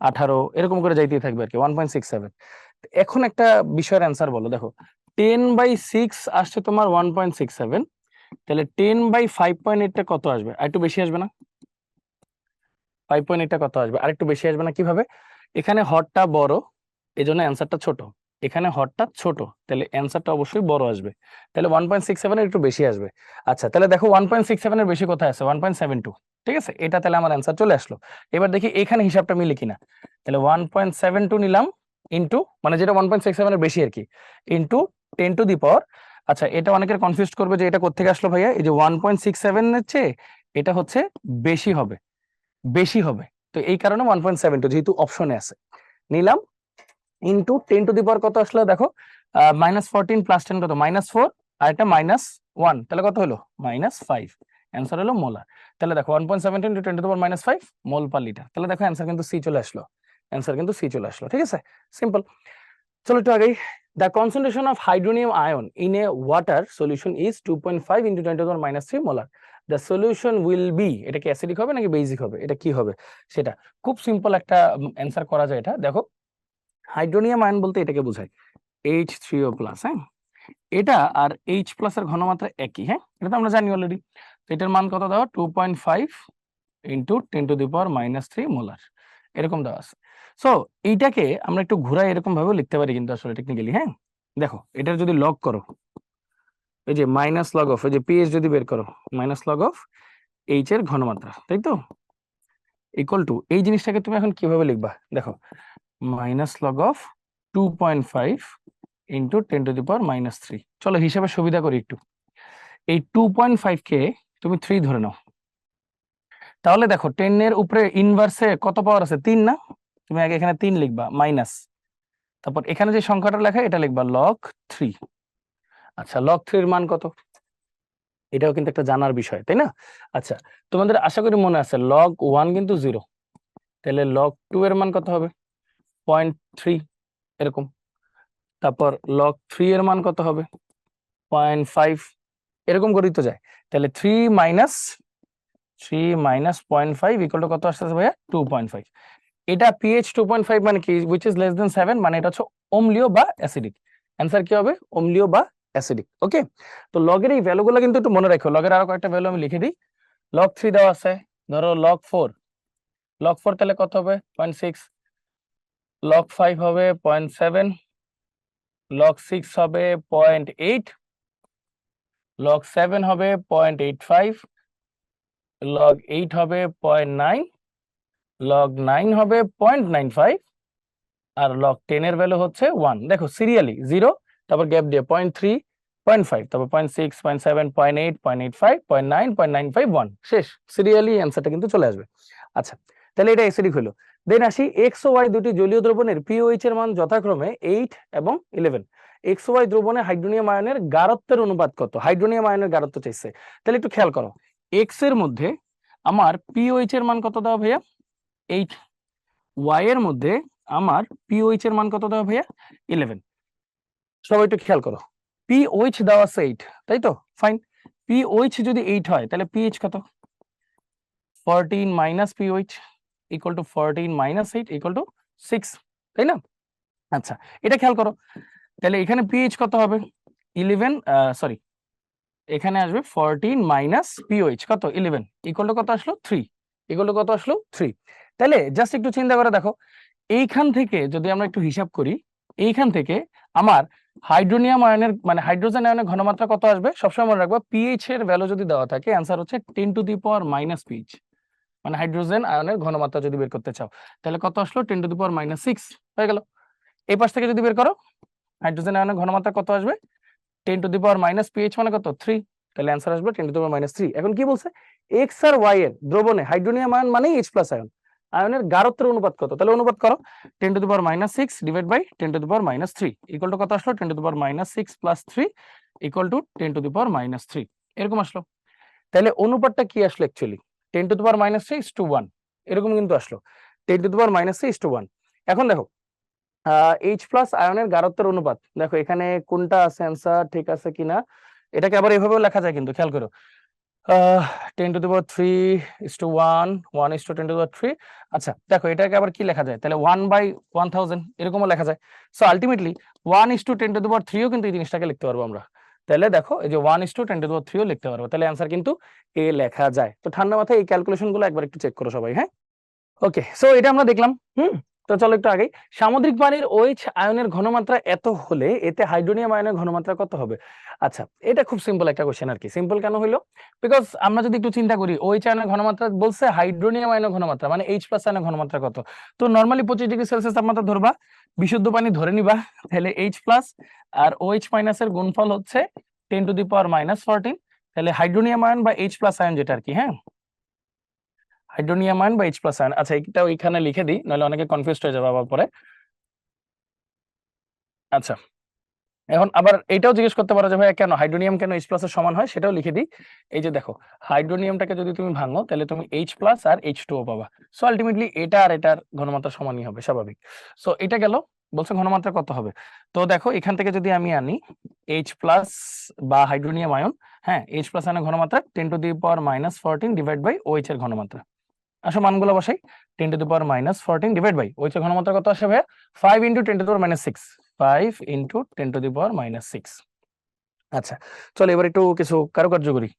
18 এরকম করে যাইতেই থাকবে আর কি 1.67। এখন একটা বিষয়ের অ্যান্সার বলো, দেখো 10/6 আসছে তোমার 1.67, তাহলে 10/5.8টা কত আসবে? আর একটু বেশি আসবে না? 5.8টা কত আসবে? আর একটু বেশি আসবে না? কিভাবে? এখানে হরটা বড় এজন্য অ্যান্সারটা ছোট, এখানে হরটা ছোট তাহলে অ্যান্সারটা অবশ্যই বড় আসবে, তাহলে 1.67 এর একটু বেশি আসবে। আচ্ছা, তাহলে দেখো 1.67 এর বেশি কোথায় আছে 1.72, ঠিক আছে, এটা তাহলে আমার অ্যান্সার চলে আসলো। এবার দেখি এখানে হিসাবটা মিলে কিনা, তাহলে 1.72 নিলাম ইন্টু মানে যেটা 1.67 এর বেশি আর কি, ইন্টু 10⁻। আচ্ছা, এটা অনেকের কনফিউজ করবে যে এটা কোত্থেকে আসলো ভাইয়া, এই যে 1.67 এর চেয়ে এটা হচ্ছে বেশি হবে, বেশি হবে, তো এই কারণে 1.72 যেহেতু অপশনে আছে নিলাম, ইন্টু 10⁻, কত আসলে দেখো -14 প্লাস 10 কত -4, আর একটা -1, তাহলে কত হলো -5, অ্যান্সার হলো মোলার। তাহলে দেখো 1.17 ইন্টু 10⁻⁵ মোল পার লিটার, তাহলে দেখো অ্যান্সার কিন্তু সি চলে আসলো, অ্যান্সার কিন্তু সি চলে আসলো, ঠিক আছে সিম্পল। চলো একটু আগেই, the concentration of hydronium ion in a water solution is 2.5 into 10⁻³ molar, the solution will be, এটা কি অ্যাসিডিক হবে নাকি বেসিক হবে, এটা কি হবে সেটা খুব সিম্পল একটা অ্যান্সার করা যায়। এটা দেখো হাইড্রোনিয়াম আয়ন বলতে এটাকে বোঝায় H3O+, হ্যাঁ। এটা আর H+ এর ঘনমাত্রা একই, হ্যাঁ, এটা তো আমরা জানি অলরেডি। এটার মান কত দেওয়া 2.5 ইন্টু 10⁻³ মোলার, এরকম দেওয়া আছে। সো এইটাকে আমরা একটু ঘুরাই এরকম ভাবে লিখতে পারি কিন্তু আসলে টেকনিক্যালি, হ্যাঁ। দেখো এটার যদি লগ করো, এই যে মাইনাস লগ অফ, এই যে পিএইচ যদি বের করো মাইনাস লগ অফ এইচ এর ঘনমাত্রা, তাই তো, ইকুয়াল টু এই জিনিসটাকে তুমি এখন কিভাবে লিখবা দেখো মাইনাস লগ অফ 2.5 ইন্টু 10⁻³ চলো হিসাবে সুবিধা করি একটু, এই 2.5 কে তুমি 3 ধরে নাও, তাহলে দেখো 10 এর উপরে ইনভার্সে কত পাওয়ার আছে 3 না, তুমি আগে এখানে 3 লিখবা মাইনাস, তারপর এখানে যে সংখ্যাটা লেখা এটা লিখবা log 3। আচ্ছা log 3 এর মান কত, এটাও কিন্তু একটা জানার বিষয় তাই না? আচ্ছা তোমাদের আশা করি মনে আছে log 1 কিন্তু 0, তাহলে log 2 এর মান কত হবে 0.3 এরকম, তারপর log 3 এর মান কত হবে 0.5 এরকম করেই তো যায়। তাহলে 3 মাইনাস 0.5 ইকুয়াল টু কত আসতেছে ভাইয়া 2.5। এটা pH 2.5 মানে কি, which is less than 7, মানে এটা হচ্ছে অম্লীয় বা অ্যাসিডিক। অ্যান্সার কি হবে অম্লীয় বা অ্যাসিডিক। ওকে, তো লগের এই ভ্যালুগুলো কিন্তু একটু মনে রাখো, লগের আরো কয়েকটা ভ্যালু আমি লিখে দিই। log 3 দেওয়া আছে, ধরো log 4, তাহলে কত হবে 0.6, log 5 হবে 0.7, log 6 হবে 0.8, log 7 হবে 0.85, log 8 হবে 0.9, log 9 হবে 0.95, আর log 10 এর ভ্যালু হচ্ছে 1। দেখো সিরিয়ালি 0, তারপর গ্যাপ দিয়ে 0.3, 0.5, তারপর 0.6, 0.7, 0.8, 0.85, 0.9, 0.95, 1, শেষ। সিরিয়ালি অ্যান্সারটা কিন্তু চলে আসবে। আচ্ছা তাহলে এটা অ্যাসিডিক হলো। দেন আসি এক্স ও ওয়াই দুটি জলীয় দ্রবণের পিওএইচ এর মান যথাক্রমে 8 এবং 11। এক্স ও ওয়াই দ্রবণে হাইড্রোনিয়াম আয়নের গাঢ়ত্বের অনুপাত কত, হাইড্রোনিয়াম আয়নের গাঢ়ত্ব চাইছে। তাহলে একটু খেয়াল করো, এক্স এর মধ্যে আমার পিওএইচ এর মান কত দেওয়া ভাইয়া 8, ওয়াই এর মধ্যে আমার পিওএইচ এর মান কত দেওয়া ভাইয়া 11। সবাই একটু খেয়াল করো, পিওএইচ দেওয়া আছে 8, তাই তো, ফাইন। পিওএইচ যদি 8 হয় তাহলে পিএইচ কত 14 minus pOH equal to 14 minus 8 equal to 6, তাই না? আচ্ছা এটা খেয়াল করো, তাহলে এখানে পিএইচ কত হবে 11, সরি এখানে আসবে 14 মাইনাস পিওএইচ কত 11 ইকুয়াল টু কত আসলো 3, ইকুয়াল টু কত আসলো 3। তাহলে জাস্ট একটু চিন্তা করে দেখো, এইখান থেকে যদি আমরা একটু হিসাব করি, এইখান থেকে আমার হাইড্রোনিয়াম আয়নের মানে হাইড্রোজেন আয়নের ঘনমাত্রা কত আসবে, সবসময় মনে রাখবো পিএইচ এর ভ্যালু যদি দেওয়া থাকে অ্যান্সার হচ্ছে 10 to the power minus pH, মানে হাইড্রোজেন আয়নের ঘনমাত্রা যদি বের করতে চাও তাহলে কত আসলো 10 টু দি পাওয়ার মাইনাস 6 হয়ে গেল। এই পাশ থেকে যদি বের করো হাইড্রোজেন আয়নের ঘনমাত্রা কত আসবে 10 to the power minus pH মানে কত 3, তাহলে অ্যান্সার আসবে 10 টু দি পাওয়ার মাইনাস 3। এখন কি বলছে এক্স আর ওয়াই এর দ্রবণে হাইড্রোনিয়াম আয়ন মানে এইচ প্লাস আয়ন, আয়নের গাঢ়ত্বের অনুপাত কত, তাহলে অনুপাত করো 10 to the power minus 6 divide by 10 to the power minus 3 equal to কত আসলো 10 to the power minus 6 plus 3 equal to 10 to the power minus 3 এরকম আসলো। তাহলে অনুপাতটা কি আসলো actually 10 to the power minus 3 to 1 এরকম কিন্তু আসলো 10 to the power minus 3 to 1। এখন দেখো এইচ প্লাস আয়নের গাঢ়ত্বের অনুপাত, দেখো এখানে কোনটা আছে অ্যান্সার ঠিক আছে কিনা, এটাকে আবার এভাবেও লেখা যায় কিন্তু খেয়াল করো 10 to the power 3 to 1, 1 to 10 to the power 3। আচ্ছা দেখো এটাকে আবার কি লেখা যায়, তাহলে 1 বাই 1000 এরকমও লেখা যায়। So ultimately 1 to 10 to the power 3ও কিন্তু এই জিনিসটাকে লিখতে পারবো আমরা। তাহলে দেখো এই যে 1 টু 10 টু দি পাওয়ার 3ও লিখতে পারবো, তাহলে অ্যান্সার কিন্তু এ লেখা যায়। তো ঠান্ডা মাথায় এই ক্যালকুলেশন গুলো একবার একটু চেক করো সবাই, হ্যাঁ। ওকে, সো এটা আমরা দেখলাম। তো চলো একটু আগে, সামুদ্রিক পানির OH আয়নের ঘনমাত্রা এত হলে এতে হাইড্রোনিয়াম আয়নের ঘনমাত্রা কত হবে। আচ্ছা এটা খুব সিম্পল একটা কোশ্চেন আর কি। সিম্পল কেন হইলো, বিকজ আমরা যদি একটু চিন্তা করি OH আয়নের ঘনমাত্রা বলছে হাইড্রোনিয়াম আয়নের ঘনমাত্রা মানে H প্লাস আয়নের ঘনমাত্রা কত, তো নরমালি 25 ডিগ্রি সেলসিয়াস তাপমাত্রা ধরবা, বিশুদ্ধ পানি ধরে নিবা, তাহলে H প্লাস আর OH মাইনাস এর গুণফল হচ্ছে 10 টু দি পাওয়ার মাইনাস 14, তাহলে হাইড্রোনিয়াম আয়ন বা H প্লাস আয়ন যেটা আর কি, হ্যাঁ হাইড্রোনিয়াম আয়ন বা H প্লাস আয়ন। আচ্ছা এটাও এখানে লিখে দিই নাহলে অনেকে কনফিউজড হয়ে যাবে আবার পরে। আচ্ছা এখন আবার এটাও জিজ্ঞেস করতে পারো যে ভাই কেন হাইড্রোনিয়াম কেন H প্লাস এর সমান হয়, সেটাও লিখে দিই। এই যে দেখো হাইড্রোনিয়ামটাকে যদি তুমি ভাঙো তাহলে তুমি H প্লাস আর H2O পাবা। সো আলটিমেটলি এটা আর এটার ঘনমাত্রা সমানই হবে স্বাভাবিক। সো এটা গেল, বলছে ঘনমাত্রা কত হবে। তো দেখো এখান থেকে যদি আমি আনি H প্লাস বা হাইড্রোনিয়াম আয়ন, হ্যাঁ H প্লাস আয়নের ঘনমাত্রা 10 to the power minus 14 divide by OH এর ঘনমাত্রা। আসো মানগুলো বসাই, 10 to the power minus 14 divide by OH এর ঘনমাত্রা কত আসে ভাইয়া 5 into 10 to the power minus 6, 5 into 10 to the power minus 6। আচ্ছা চলো এবার একটু কিছু কারুকার্য করি।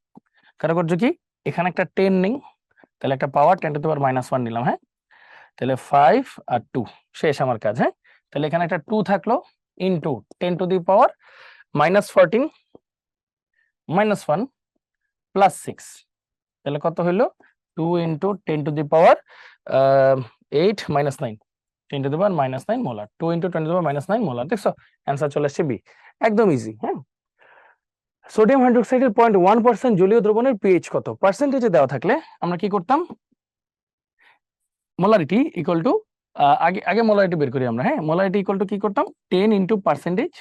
কারুকার্য কি, এখানে একটা 10 নেই, তাহলে একটা পাওয়ার 10 টু দি পাওয়ার মাইনাস 1 নিলাম, হ্যাঁ তাহলে 5 আর 2 শেষ আমার কাজ, হ্যাঁ তাহলে এখানে একটা 2 থাকলো into 10 to the power minus 14 minus 1 plus 6, তাহলে কত হইলো 2 into 10 to the power 8 minus 9, 10 to the power minus 9 molar, 2 into 10 to the power minus 9 molar. দেখছো অ্যান্সার চলে আসছে বি, একদম ইজি, হ্যাঁ। সোডিয়াম হাইড্রোক্সাইডের 0.1% জলীয় দ্রবণের পিএইচ কত, পার্সেন্টেজে দেওয়া থাকলে আমরা কি করতাম মোলারিটি ইকুয়াল টু আগে আগে মোলারিটি বের করি আমরা, হ্যাঁ। মোলারিটি ইকুয়াল টু কি করতাম, 10 into percentage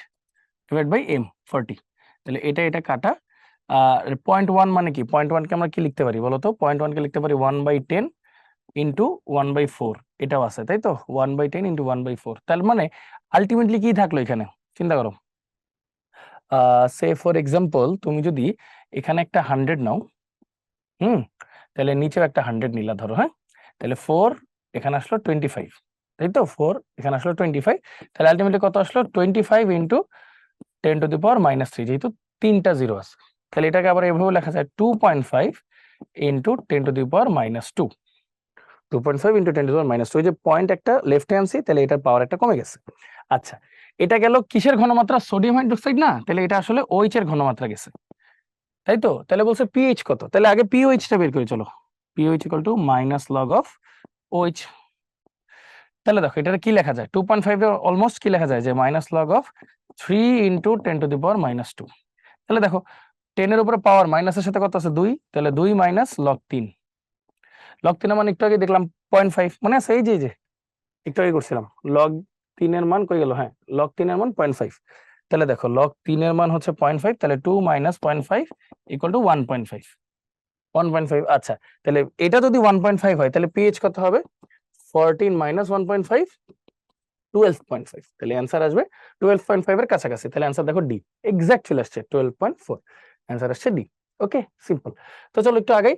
divide by M 40। তাহলে এটা কাটা। 0.1 মানে কি, 0.1 কে আমরা কি লিখতে পারি বলতো, 0.1 কে লিখতে পারি 1/10 ইন্টু 1/4, এটাও আছে তাই তো, 1/10 ইন্টু 1/4। তার মানে আলটিমেটলি কি থাকলো এখানে, চিন্তা করো। সে ফর এক্সাম্পল তুমি যদি এখানে একটা 100 নাও, তাহলে নিচেও একটা 100 নিলা ধরো, হ্যাঁ। তাহলে 4 এখানে আসলো 25, তাই তো, 4 এখানে আসলো 25। তাহলে আলটিমেটলি কত আসলো, 25 ইন্টু 10⁻³ যেহেতু 3টা জিরো আছে। তাহলে এটাকে আবার এভাবে লেখা যায় 2.5 ইন্টু 10⁻²। 2.5 ইন্টু 10⁻², ওই যে পয়েন্ট একটা লেফট হ্যান্ড সি, তাহলে এটার পাওয়ার একটা কমে গেছে। আচ্ছা, এটা গেল কিসের ঘনমাত্রা, সোডিয়াম হাইড্রোক্সাইড না, তাহলে এটা আসলে OH এর ঘনমাত্রা গেছে, তাই তো। তাহলে বলছে পিএইচ কত, তাহলে আগে পিওএইচটা বের করি চলো। POH equal to minus log of OH। তাহলে দেখো এটা কি লেখা যায়, 2.5 এর অলমোস্ট কি লেখা যায়, যে মাইনাস লগ অফ 3 ইন্টু 10⁻²। তাহলে দেখো 10 এর উপরে পাওয়ার মাইনাসের সাথে কত আছে 2, তাহলে 2 মাইনাস লগ 3। লগ 3 এর মান একটু আগে দেখলাম 0.5, মনে আছে, এই যে একটু আগে করছিলাম। লগ 3 এর মান কই গেল, হ্যাঁ, লগ 3 এর মান 0.5। তাহলে দেখো লগ 3 এর মান হচ্ছে 0.5, তাহলে 2 মাইনাস 0.5 ইকুয়াল টু 1.5। 1.5, আচ্ছা। তাহলে এটা যদি 1.5 হয় তাহলে পিএইচ কত হবে, 14 মাইনাস 1.5, 12.5। তাহলে অ্যান্সার আসবে 12.5 এর কাছাকাছি। তাহলে অ্যান্সার দেখো ডি, এক্সাক্ট চলে আসছে 12.4, অ্যান্সার আসছে ডি। ওকে, সিম্পল। তো চলো একটু আগে,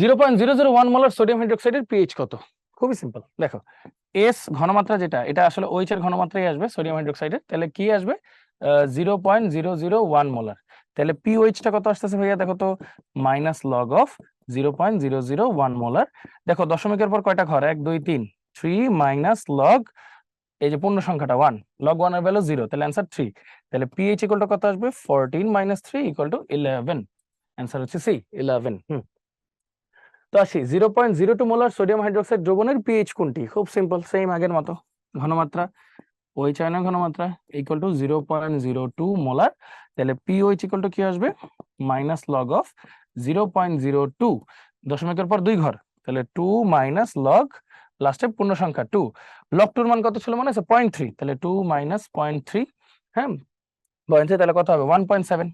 0.001 মোলার সোডিয়াম হাইড্রোক্সাইডের পিএইচ কত, খুবই সিম্পল। দেখো এস ঘনমাত্রা যেটা, এটা আসলে OH এর ঘনমাত্রাই আসবে সোডিয়াম হাইড্রোক্সাইডের, তাহলে কি আসবে 0.001 মোলার। তাহলে পিওএইচটা কত আসতেছে ভাইয়া, দেখো তো, মাইনাস লগ অফ 0.001 মোলার। দেখো দশমিকের পর কয়টা ঘর, 1 2 3, 3 মাইনাস লগ, এই যে পূর্ণ সংখ্যাটা 1, লগ 1 এর ভ্যালু 0, তাহলে অ্যান্সার 3। তাহলে পিএইচ ইকুয়াল টু কত আসবে, 14 মাইনাস 3 ইকুয়াল টু 11, অ্যান্সার হচ্ছে সি, 11। তো আসি 0.02 মোলার সোডিয়াম হাইড্রোক্সাইড দ্রবণের পিএইচ কোনটি, খুব সিম্পল, সেম আগের মতো, ঘনমাত্রা OH আয়নের ঘনমাত্রা ইকুয়াল টু 0.02 মোলার। তাহলে পিওএইচ ইকুয়াল টু কি আসবে, মাইনাস লগ অফ 0.02, দশমিকের পর 2 ঘর, তাহলে 2 মাইনাস লগ, লাস্টে পূর্ণ সংখ্যা 2। লগ 2 এর মান কত ছিল মনে আছে, 0.3, তাহলে 2 মাইনাস 0.3, হ্যাঁ 0.3, তাহলে কত হবে 1.7।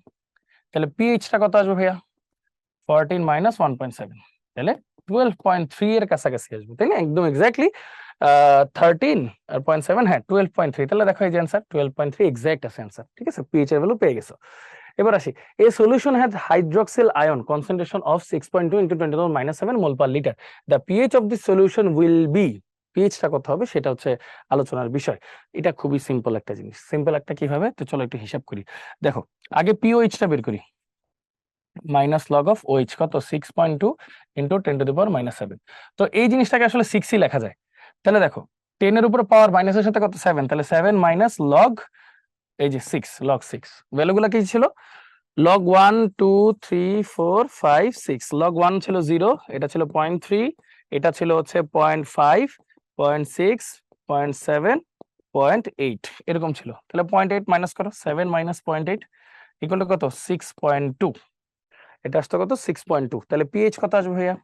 তাহলে পিএইচটা কত আসবে ভাইয়া, 14 মাইনাস 1.7, তাহলে 12.3 এর কাছাকাছি আসবে, তাই না, একদম এক্স্যাক্টলি 13 আর 0.7, হ্যাঁ 12.3। তাহলে দেখো এই যে অ্যান্সার 12.3 এক্সাক্ট আছে অ্যান্সার, ঠিক আছে, পিএইচ এর ভ্যালু পেয়ে গেছো। এবার আসি, a solution has hydroxyl ion concentration of 6.2 into 10⁻⁷ mole per litre, the pH of this solution will be, পিএইচটা কত হবে সেটা হচ্ছে আলোচনার বিষয়। এটা খুবই সিম্পল একটা জিনিস, সিম্পল একটা কিভাবে, তো চলো একটু হিসাব করি। দেখো আগে পিওএইচটা বের করি, মাইনাস লগ অফ OH কত, 6.2 ইন্টু 10⁻⁷। তো এই জিনিসটাকে আসলে 6ই লেখা যায়। তাহলে দেখো 10 এর উপরে পাওয়ার মাইনাসের সাথে কত 7, তাহলে 7 মাইনাস লগ, এই যে 6, লগ 6, ভ্যালুগুলো কি ছিল, লগ 1 2 3 4 5 6, লগ 1 ছিল 0, এটা ছিল 0.3, এটা ছিল হচ্ছে 0.5, 0.6, 0.7, 0.8, এরকম ছিল। তাহলে 0.8 মাইনাস করো, 7 মাইনাস 0.8 ইকুয়াল টু কত, 6.2, এটা আসতো কত, 6.2। তাহলে পিএইচ কত আসবে ভাইয়া,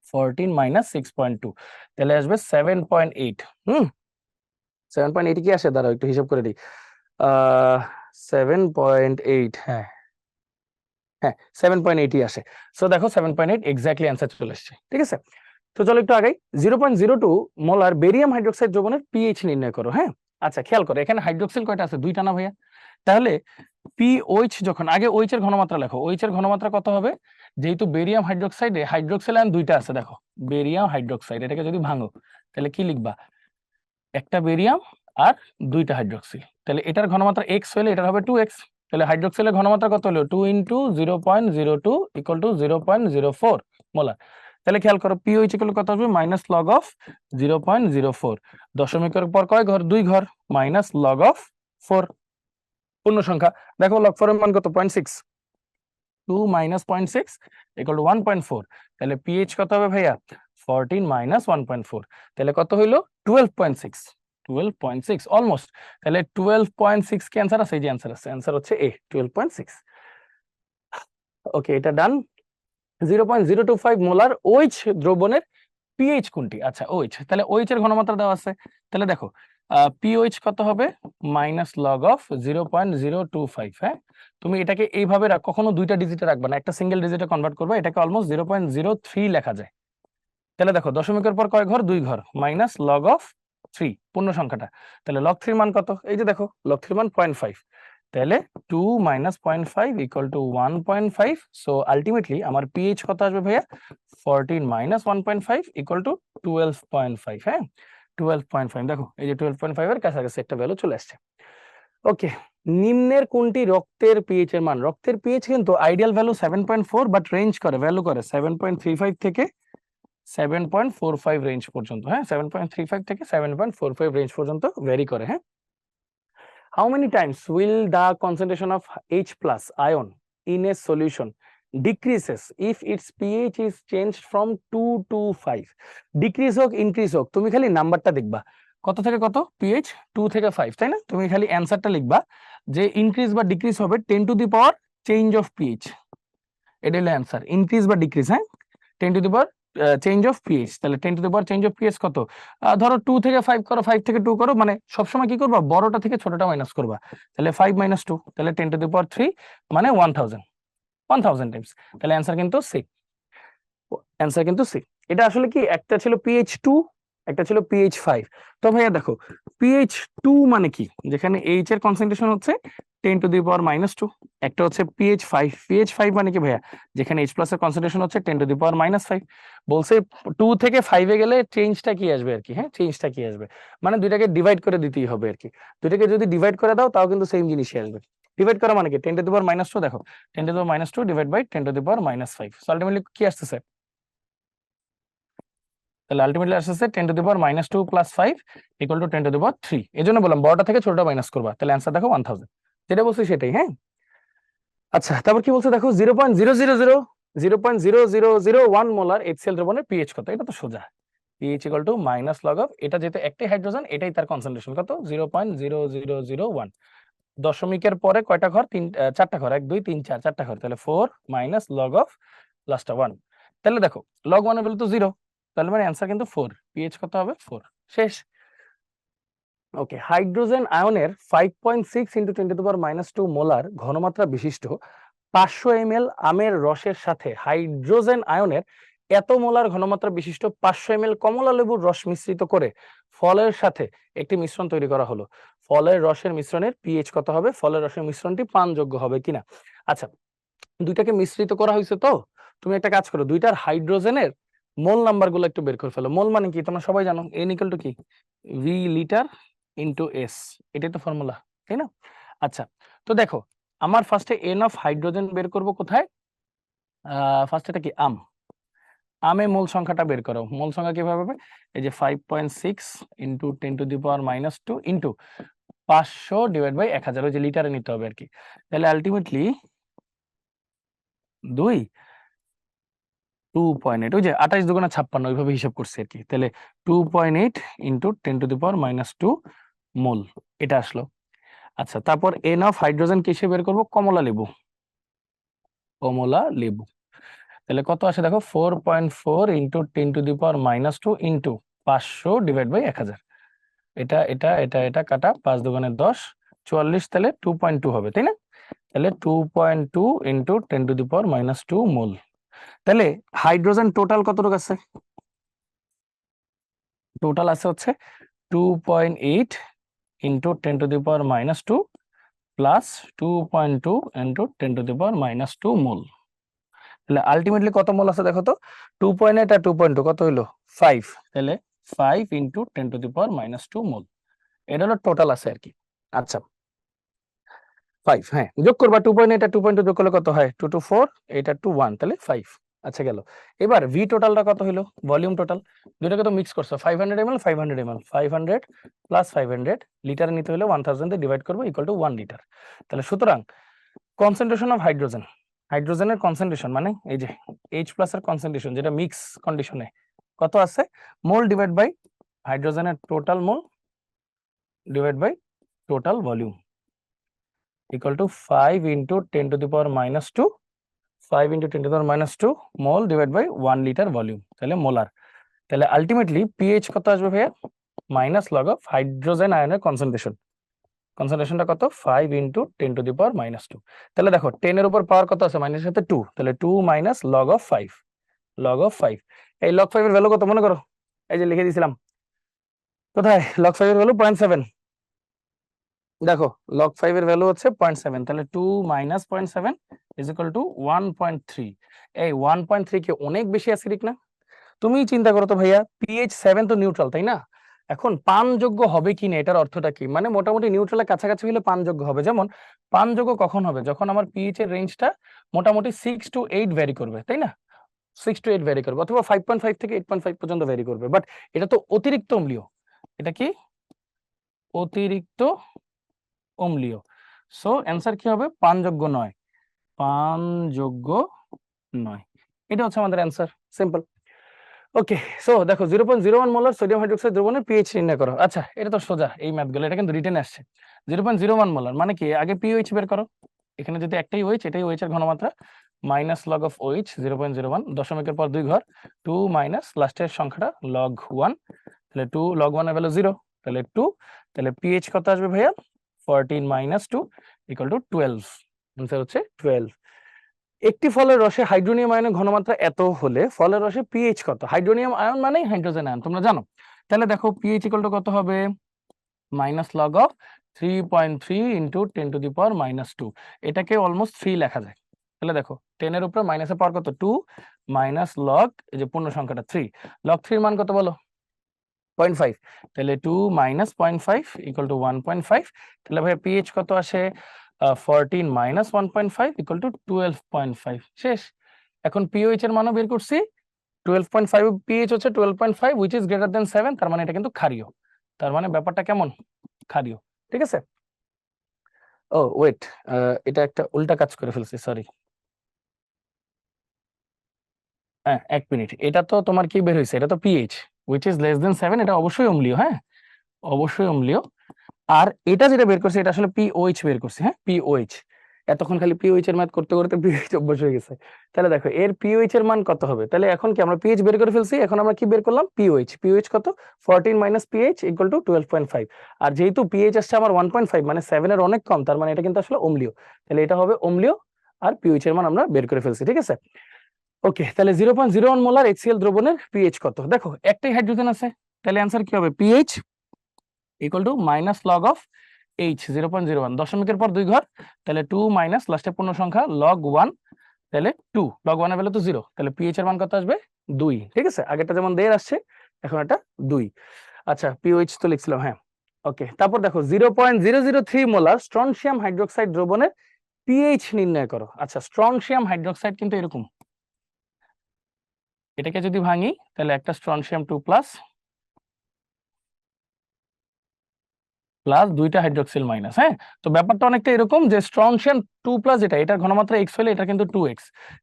14 মাইনাস 6.2, তাহলে আসবে 7.8। 7.8 কি আসে, দাঁড়াও একটু হিসাব করে দিই। 7.8, হ্যাঁ হ্যাঁ 7.8 আসে। সো দেখো 7.8 এক্স্যাক্টলি অ্যান্সার চলে আসছে, ঠিক আছে। তো চলো একটু আগে, 0.02 মোলার বেরিয়াম হাইড্রোক্সাইড দ্রবণের পিএইচ নির্ণয় করো, হ্যাঁ। আচ্ছা খেয়াল করো, এখানে হাইড্রোক্সিল কয়টা আছে, 2টা না ভাইয়া। তাহলে পিওএইচ যখন, আগে OH এর ঘনমাত্রা লেখো, OH এর ঘনমাত্রা কত হবে, যেহেতু বেরিয়াম হাইড্রোক্সাইডে হাইড্রোক্সিল আয়ন 2টা আছে, দেখো বেরিয়াম হাইড্রোক্সাইড, এটাকে যদি ভাঙো তাহলে কি লিখবা, একটা বেরিয়াম আর 2টা হাইড্রোক্সিল, তাহলে এটার ঘনমাত্রা x হলে এটার হবে 2x। তাহলে হাইড্রোক্সিলের ঘনমাত্রা কত হলো, 2 ইন্টু 0.02 ইকুয়াল টু 0.04 মোলার। তাহলে খেয়াল করো পিওএইচ ইকুয়াল কত আসবে, মাইনাস লগ অফ 0.04, দশমিকের পর কয় ঘর, 2 ঘর, মাইনাস লগ অফ 4, পূর্ণ সংখ্যা, দেখো লগ 4 এর মান কত, 0.6, 2 মাইনাস 0.6 ইকুয়াল টু 1.4। তাহলে পিএইচ কত হবে ভাইয়া, 14 মাইনাস 1.4, তাহলে কত হইলো 12.6, 12.6 অলমোস্ট। তাহলে 12.6 কি অ্যান্সার আছে, এই যে অ্যান্সার আছে, অ্যান্সার হচ্ছে এ 12.6। ওকে এটা ডান। 0.025 মোলার OH দ্রবণের পিএইচ কোনটি? আচ্ছা ওএইচ, তাহলে ওএইচ এর ঘনমাত্রা দেওয়া আছে, তাহলে দেখো পিওএইচ কত হবে মাইনাস লগ অফ 0.025। হ্যাঁ, তুমি এটাকে এইভাবে কখনো দুইটা ডিজিটে রাখবা না, একটা সিঙ্গেল ডিজিটে কনভার্ট করবা, এটাকে অলমোস্ট 0.03 লেখা যায়। তাহলে দেখো দশমিকের পর কয় ঘর, 2 ঘর, মাইনাস লগ অফ 3 পূর্ণ সংখ্যাটা, তাহলে লগ 3 মান কত, এই যে দেখো লগ 3 মান 0.5, তাহলে 2 minus 0.5 equal to 1.5। So ultimately আমার পিএইচ কত আসবে ভাইয়া, 14 মাইনাস 1.5 ইকুয়াল টু 12.5। হ্যাঁ, 12.5, দেখো এই যে 12.5 এর কাছাকাছি একটা ভ্যালু চলে আসছে। ওকে, নিম্নের কোনটি রক্তের পিএইচ এর মান? রক্তের পিএইচ কিন্তু আইডিয়াল ভ্যালু 7.4, বাট রেঞ্জ করে, ভ্যালু করে 7.35 থেকে 7.45 রেঞ্জ পর্যন্ত। হ্যাঁ, 7.35 থেকে 7.45 রেঞ্জ পর্যন্ত ভ্যারি করে। হ্যাঁ, how many times will the concentration of H plus ion in a solution decreases if its pH is changed from 2 to 5? Decrease হোক ইনক্রিজ হোক, তুমি খালি নাম্বারটা দেখবা কত থেকে কত, পিএইচ 2 থেকে 5, তাই না? তুমি খালি অ্যান্সারটা লিখবা যে ইনক্রিজ বা ডিক্রিজ হবে 10 to the power change of pH, এটা হলো অ্যান্সার, ইনক্রিজ বা ডিক্রিজ। হ্যাঁ, 10 to the power change of pH, তাহলে 10 to the power change of pH কত, ধরো 2 থেকে 5 করো, 5 থেকে 2 করো, মানে সবসময় কি করবা, বড়টা থেকে ছোটটা মাইনাস করবা, তাহলে 5 মাইনাস 2, তাহলে 10 টু দি পাওয়ার 3 মানে 1000 টাইমস, তাহলে অ্যান্সার কিন্তু সি, অ্যান্সার কিন্তু সি। এটা আসলে কি, একটা ছিল পিএইচ 2, একটা ছিল পিএইচ 5। তো ভাইয়া দেখো পিএইচ 2 মানে কি, যেখানে এইচ এর কনসেন্ট্রেশন হচ্ছে 10 টু দি পাওয়ার মাইনাস 2, একটা হচ্ছে পিএইচ 5। পিএইচ 5 মানে কি ভাইয়া, যেখানে এইচ প্লাস এর কনসেন্ট্রেশন হচ্ছে 10 টু দি পাওয়ার মাইনাস 5। বলছে 2 থেকে 5 এ গেলে চেঞ্জটা কি আসবে আর কি, হ্যাঁ চেঞ্জটা কি আসবে, মানে দুইটাকে ডিভাইড করে দিতেই হবে আর কি, দুইটাকে যদি ডিভাইড করে দাও তাও কিন্তু সেম জিনিসই আসবে। ডিভাইড করা মানে কি, 10 টু দি পাওয়ার মাইনাস 2, দেখো 10 to the power minus 2 divide by 10 to the power minus 5, so ultimately কি আসছে, তাহলে আলটিমেটলি আসছে 10 to the power minus 2 plus 5 equal to 10 to the power 3। এই জন্য বললাম বড়টা থেকে ছোটটা মাইনাস করবা, তাহলে অ্যান্সার দেখো 1000, যেটা বলছি সেটাই। হ্যাঁ, আচ্ছা তারপর কি বলছে দেখো 0.00001 মোলার HCl দ্রবণের পিএইচ কত, এটা তো সোজা, pH equal to minus log of, এটা যেহেতু একটাই হাইড্রোজেন এটাই তার কনসেন্ট্রেশন কত, 0.0001, দশমিকের পরে কয়টা ঘর, চারটা ঘর, 1 2 3 4 চারটা ঘর, তাহলে 4 মাইনাস লগ অফ লাস্টটা 1, তাহলে দেখো লগ 1 এর ভ্যালু তো 0, তাহলে মানে অ্যান্সার কিন্তু 4, পিএইচ কত হবে 4, শেষ। ওকে, হাইড্রোজেন আয়নের 5.6 into 10 to the power minus 2 molar ঘনমাত্রা বিশিষ্ট 500 ml আমের রসের সাথে হাইড্রোজেন আয়নের এত মোলার ঘনমাত্রা বিশিষ্ট 500 ml কমলা লেবুর রস মিশ্রিত করে ফলের সাথে একটি মিশ্রণ তৈরি করা হলো, ফলের রসের মিশ্রণের পিএইচ কত হবে, ফলের রসের মিশ্রণটি পানযোগ্য হবে কিনা। আচ্ছা, দুইটাকে মিশ্রিত করা হয়েছে, তো তুমি একটা কাজ করো, দুইটার হাইড্রোজেনের মোল নাম্বার গুলো একটু বের করে ফেলো। মোল মানে কি তোমরা সবাই জানো, এন ইকুয়াল টু কি, ভি লিটার ইন্টু এস, এটাই তো ফর্মুলা, তাই না? আচ্ছা, তো দেখো আমার ফার্স্টে এন অফ হাইড্রোজেন বের করব কোথায়, ফার্স্ট এটা কি আমে মোল সংখ্যাটা বের করো, মোল সংখ্যা কিভাবে হবে, এই যে 5.6 into 10 to the power minus 2 into 500 divide by 1000, ওই যে লিটারে নিতে হবে আর কি, তাহলে আলটিমেটলি 2.8, ওই যে 28 দুগুণা 56, ওইভাবে হিসাব করছি আর কি, তাহলে 2.8 into 10 to the power minus 2 মোল, এটা আসলো। আচ্ছা, তারপর এন অফ হাইড্রোজেন কিসে বের করব, কমলা লেবু, কমলা লেবু, তাহলে কত আসে দেখো 4.4 into 10 to the power minus 2 into 500 divide by 1000, এটা এটা এটা এটা কাটা, 5 দুগুণে 10, 44, তাহলে 2.2 হবে, তাই না? তাহলে 2.2 into 10 to the power minus 2 মোল, তাহলে হাইড্রোজেন টোটাল কতটুকু আছে, টোটাল আছে হচ্ছে 2.8 into 10 to the power minus 2 plus 2.2 into 10 to the power minus 2 মোল, তাহলে আলটিমেটলি কত মোল আছে দেখো তো, 2.8 আর 2.2 কত হইলো 5, তাহলে 5 into 10 to the power minus 2 মোল, এটা হলো টোটাল আছে আর কি। আচ্ছা 5, হ্যাঁ যোগ করবা, 2.8 আর 2.2 যোগ করলে কত হয়, 2 টু 4, এটা 2 1, তাহলে 5। আচ্ছা গেল, এবার ভি টোটালটা কত হলো, ভলিউম টোটাল, দুটাকে তো মিক্স করছো, 500 ml 500 ml, 500 প্লাস 500 লিটারে নিতে হলে 1000 দিয়ে ডিভাইড করবো ইকুয়াল টু 1 লিটার, তাহলে সুতরাং কনসেন্ট্রেশন অফ হাইড্রোজেন, হাইড্রোজেনের কনসেন্ট্রেশন মানে এই যে H প্লাস এর কনসেন্ট্রেশন যেটা মিক্স কন্ডিশনে কত আছে, মোল ডিভাইড বাই হাইড্রোজেনের total mole divide by total volume equal to 5 into 10 to the power minus 2, 5 into 10 to the power minus 2 mole divided by 1 liter volume, তাহলে মোলার, তাহলে ultimately pH কত আসবে ভাইয়া, মাইনাস লগ অফ হাইড্রোজেন আয়নের কনসেন্ট্রেশনটা কত 5 × 10⁻²। তাহলে দেখো 10 এর উপর পাওয়ার কত আছে, মাইনাস সাথে 2, তাহলে 2 মাইনাস লগ অফ 5 এই লগ 5 এর ভ্যালু কত মনে করো, এই যে লিখে দিয়েছিলাম, কোথায় লগ 5 এর ভ্যালু 0.7। দেখো লগ 5 এর ভ্যালু হচ্ছে 0.7, তাহলে 2 মাইনাস 0.7 ইজ ইকুয়াল টু 1.3। এই 1.3 কি অনেক বেশি অ্যাসিডিক না? তুমি চিন্তা করো তো ভাইয়া, পিএইচ 7 তো নিউট্রাল তাই না? এখন পানযোগ্য হবে কিনা এটার অর্থটা কি, মানে মোটামুটি নিউট্রালের কাছাকাছি হলে পানযোগ্য হবে। যেমন পানযোগ্য কখন হবে, যখন আমার পিএইচ এর রেঞ্জটা মোটামুটি 6 to 8 ভ্যারি করবে, তাই না? 6 to 8 ভ্যারি করবে, অথবা 5.5 থেকে 8.5 পর্যন্ত ভ্যারি করবে। বাট এটা তো অতিরিক্ত অম্লীয়, এটা কি অতিরিক্ত অম্লীয়। সো অ্যান্সার কি হবে, পানযোগ্য নয়, পানযোগ্য নয়। এটা হচ্ছে আমাদের অ্যান্সার, সিম্পল। ওকে, সো দেখো 0.01 মোলার সোডিয়াম হাইড্রোক্সাইড দ্রবণের পিএইচ নির্ণয় করো। আচ্ছা, এটা তো সোজা এই ম্যাথগুলো, এটা কিন্তু রিটেন আসছে। 0.01 মোলার মানে কি, আগে পিওএইচ বের করো। এখানে যদি একটাই ওএইচ, এটাই ওএইচ এর ঘনমাত্রা, মাইনাস লগ অফ ওএইচ 0.01, দশমিকের পর 2 ঘর, 2 মাইনাস লাস্টের সংখ্যাটা লগ 1, তাহলে 2 লগ 1 এর ভ্যালু 0, তাহলে 2, তাহলে পিএইচ কত আসবে ভাইয়া, 14 মাইনাস 2 ইকুয়াল টু 12। आंसर হচ্ছে 12। একটি ফলের রসে হাইড্রোনিয়াম আয়নের ঘনমাত্রা এত হলে ফলের রসে পিএইচ কত? হাইড্রোনিয়াম আয়ন মানে হাইড্রোজেন আয়ন, তোমরা জানো। তাহলে দেখো পিএইচ ইকুয়াল টু কত হবে, মাইনাস লগ অফ 3.3 × 10⁻²। এটাকে অলমোস্ট 3 লেখা যায়। তাহলে দেখো 10 এর উপরে মাইনাসের পাওয়ার কত, 2 মাইনাস লগ, এই যে পূর্ণ সংখ্যাটা 3, লগ 3 এর মান কত বলো, 0.5, তাহলে 2 মাইনাস 0.5 ইকুয়াল টু 1.5। তাহলে ভাই পিএইচ কত আসে, 14 মাইনাস 1.5 ইকুয়াল টু 12.5। শেষ। এখন পিওএইচ এর মানও বের করছি, 12.5, পিএইচ হচ্ছে 12.5 which is greater than 7, তার মানে এটা কিন্তু ক্ষারীয়। তার মানে ব্যাপারটা কেমন, ক্ষারীয়, ঠিক আছে। ও ওয়েট, এটা একটা উল্টা কাজ করে ফেলছি, সরি। হ্যাঁ, 1 মিনিট, এটা তো তোমার কি বের হয়েছে, এটা তো pH which is less than 7, এটা অবশ্যই অম্লীয়, হ্যাঁ অবশ্যই অম্লীয়। আর এটা যেটা বের করছে এটা আসলে পিওএইচ বের করছে, হ্যাঁ পিওএইচ। এতক্ষণ খালি পিওএইচ এর ম্যাথ করতে করতে পিওএইচ অভ্যাস হয়ে গেছে। তাহলে দেখো এর পিওএইচ এর মান কত হবে, তাহলে এখন কি আমরা পিএইচ বের করে ফেলছি, এখন আমরা কি বের করলাম, পিওএইচ কত, 14 মাইনাস পিএইচ ইকুয়াল টু 12.5। আর যেহেতু পিএইচ আসছে আমার 1.5, মানে 7 এর অনেক কম, তার মানে এটা কিন্তু আসলে অম্লীয়। তাহলে এটা হবে অম্লীয়, আর পিওএইচ এর মান আমরা বের করে ফেলছি, ঠিক আছে। ওকে, তাহলে 0.01 মোলার HCl দ্রবণের পিএইচ কত, দেখো একটাই হাইড্রোজেন আছে, তাহলে অ্যান্সার কি হবে, pH equal to minus log of H 0.01, দশমিকের পর 2 ঘর, তাহলে 2 মাইনাস লাস্টে পূর্ণ সংখ্যা লগ 1, তাহলে 2 লগ 1 এর ভ্যালু তো 0, তাহলে পিএইচ এর মান কত আসবে, 2, ঠিক আছে। আগেরটা যেমন দেড় আসছে, এখন এটা 2। আচ্ছা, পিওএইচ তো লিখছিলাম, হ্যাঁ ওকে। তারপর দেখো 0.003 মোলার স্ট্রনশিয়াম হাইড্রোক্সাইড দ্রবণের পিএইচ নির্ণয় করো। আচ্ছা, স্ট্রনশিয়াম হাইড্রোক্সাইড কিন্তু এরকম, এটাকে যদি ভাঙি তাহলে একটা স্ট্রনশিয়াম 2 প্লাস প্লাস 2টা হাইড্রোক্সিল মাইনাস, হ্যাঁ। তো ব্যাপারটা অনেকটা এরকম যে স্ট্রনশিয়াম 2 প্লাস, এটার ঘনমাত্রা x হলে এটা কিন্তু 2x,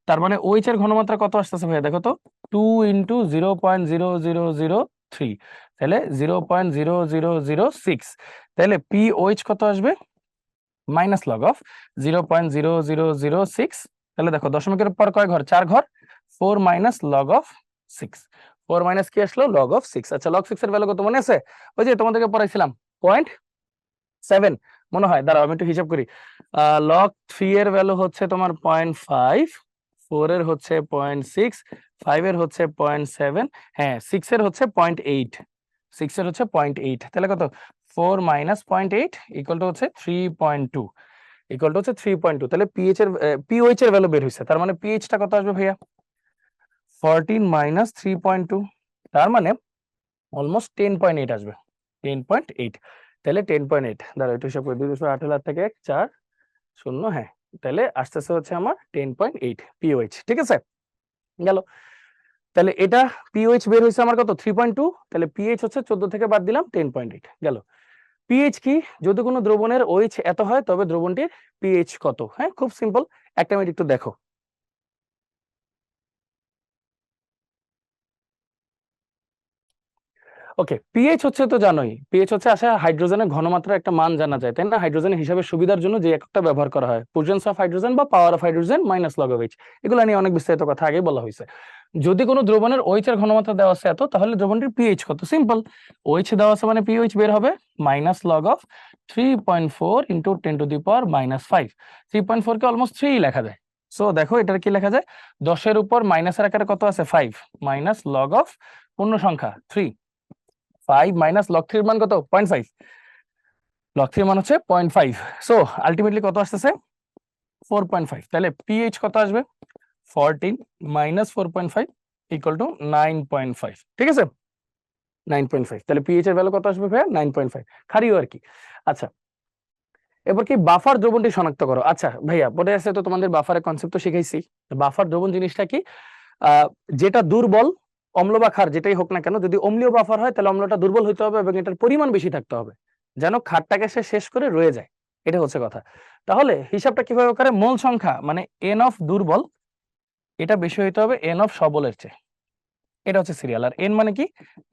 তার মানে OH এর ঘনমাত্রা কত আসতেছে ভাইয়া, দেখো তো 2 × 0.0003, তাহলে 0.0006, তাহলে POH কত আসবে, মাইনাস লগ অফ 0.0006, তাহলে দেখো দশমিকের পর কয় ঘর, 4 ঘর, 4 মাইনাস লগ অফ 6, 4 মাইনাস কি আসলো, লগ অফ 6। আচ্ছা, লগ 6 এর ভ্যালু কত মনে আছে, ওই যে তোমাদেরকে পড়াইছিলাম 0.7 মনে হয়, দাঁড়াও আমি একটু হিসাব করি। লগ 3 এর ভ্যালু হচ্ছে তোমার 0.5, 4 এর হচ্ছে 0.6, 5 এর হচ্ছে 0.7, হ্যাঁ 6 এর হচ্ছে 0.8, 6 এর হচ্ছে 0.8, তাহলে কত, 4 মাইনাস 0.8 ইকুয়াল টু হচ্ছে 3.2, ইকুয়াল টু হচ্ছে 3.2। তাহলে পিওএইচ এর ভ্যালু বের হইছে, তার মানে পিএইচটা কত আসবে ভাইয়া, 14 মাইনাস 3.2, তার মানে অলমোস্ট 10.8 আসবে, 10.8। তাহলে 10.8, দাঁড়াও একটু হিসাব করি, 208 হলে থেকে 4 0, হ্যাঁ তাহলে আসতেছে হচ্ছে আমার 10.8 পিওএইচ, ঠিক আছে গেল। তাহলে এটা পিওএইচ বের হয়েছে আমার কত, 3.2, তাহলে পিএইচ হচ্ছে 14 থেকে বাদ দিলাম 10.8 গেল। পিএইচ কি, যদি কোনো দ্রবণের OH এত হয় তবে দ্রবণটির পিএইচ কত, হ্যাঁ খুব সিম্পল, একটা মিনিট একটু দেখো। ওকে, পিএইচ হচ্ছে তো জানোই, পিএইচ হচ্ছে আসলে হাইড্রোজেনের ঘনমাত্রার একটা মান জানা যায়, তাই না। হাইড্রোজেনের হিসাবে সুবিধার জন্য যে এককটা ব্যবহার করা হয়, প্রেজেন্স অফ হাইড্রোজেন বা power of hydrogen minus log of H, এগুলো নিয়ে অনেক বিস্তারিত কথা আগে বলা হয়েছে। যদি কোনো দ্রবণের OH এর ঘনমাত্রা দেওয়া আছে এত, তাহলে দ্রবণটির পিএইচ কত? সিম্পল, OH দেওয়া আছে মানে পিএইচ বের হবে minus log of 3.4 into 10⁻⁻5। 3.4 K almost 3 লেখা যায়। সো দেখো এটার কি লেখা যায়, 10 এর উপর মাইনাসের আকারে কত আছে 5, মাইনাস লগ অফ পূর্ণ সংখ্যা 3, 5 মাইনাস লগ 3 এর মান কত 0.5, লগ 3 এর মান হচ্ছে 0.5। সো আলটিমেটলি কত আসতেছে 4.5। তাহলে পিএইচ কত আসবে 14 মাইনাস 4.5 ইকুয়াল টু 9.5। ঠিক আছে, 9.5। তাহলে পিএইচ এর ভ্যালু কত আসবে ভাইয়া 9.5, খারিও আর কি। আচ্ছা, এবার কি বাফার দ্রবণটি শনাক্ত করো। আচ্ছা ভাইয়া পড়ে আছে তো, তোমাদের বাফারের কনসেপ্ট তো শিখাইছি। বাফার দ্রবণ জিনিসটা কি, যেটা দুর্বল, অম্ল বা ক্ষার যেটাই হোক না কেন, যদি অম্লীয় বাফার হয় তাহলে অম্লটা দুর্বল হতে হবে এবং এটার পরিমাণ বেশি থাকতে হবে, যেন ক্ষারটাকে সে শেষ করে রয়ে যায়। এটা হচ্ছে কথা। তাহলে হিসাবটা কিভাবে করে, মোল সংখ্যা মানে এন অফ দুর্বল এটা বেশি হইতে হবে এন অফ সবলের চেয়ে। এটা হচ্ছে সিরিয়াল। আর এন মানে কি,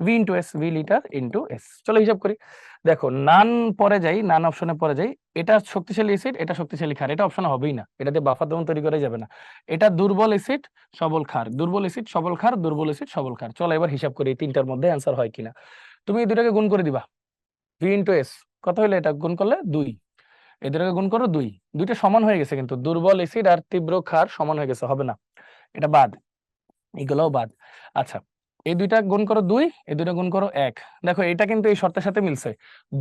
V into S, V litre into S. চলো হিসাব করি। দেখো নান পরে যাই, নান অপশনে পরে যাই। এটা শক্তিশালী অ্যাসিড, এটা শক্তিশালী ক্ষার, এটা অপশন হবেই না, এটাতে বাফার দ্রবণ তৈরি করা যাবে না। এটা দুর্বল অ্যাসিড সবল ক্ষার, দুর্বল অ্যাসিড সবল ক্ষার, দুর্বল অ্যাসিড সবল ক্ষার। চলো এবার হিসাব করি এই তিনটার মধ্যে অ্যান্সার হয় কিনা। তুমি এই দুটাকে গুণ করে দিবা, ভি ইন্টু এস কত হলো, এটা গুণ করলে 2, এই দুটাকে গুণ করো 2, দুইটা সমান হয়ে গেছে, কিন্তু দুর্বল অ্যাসিড আর তীব্র ক্ষার সমান হয়ে গেছে, হবে না, এটা বাদ, এগুলোও বাদ। আচ্ছা, এই দুইটা গুণ করো 2, এই দুইটা গুণ করো 1। দেখো এটা কিন্তু এই শর্তের সাথে মিলছে,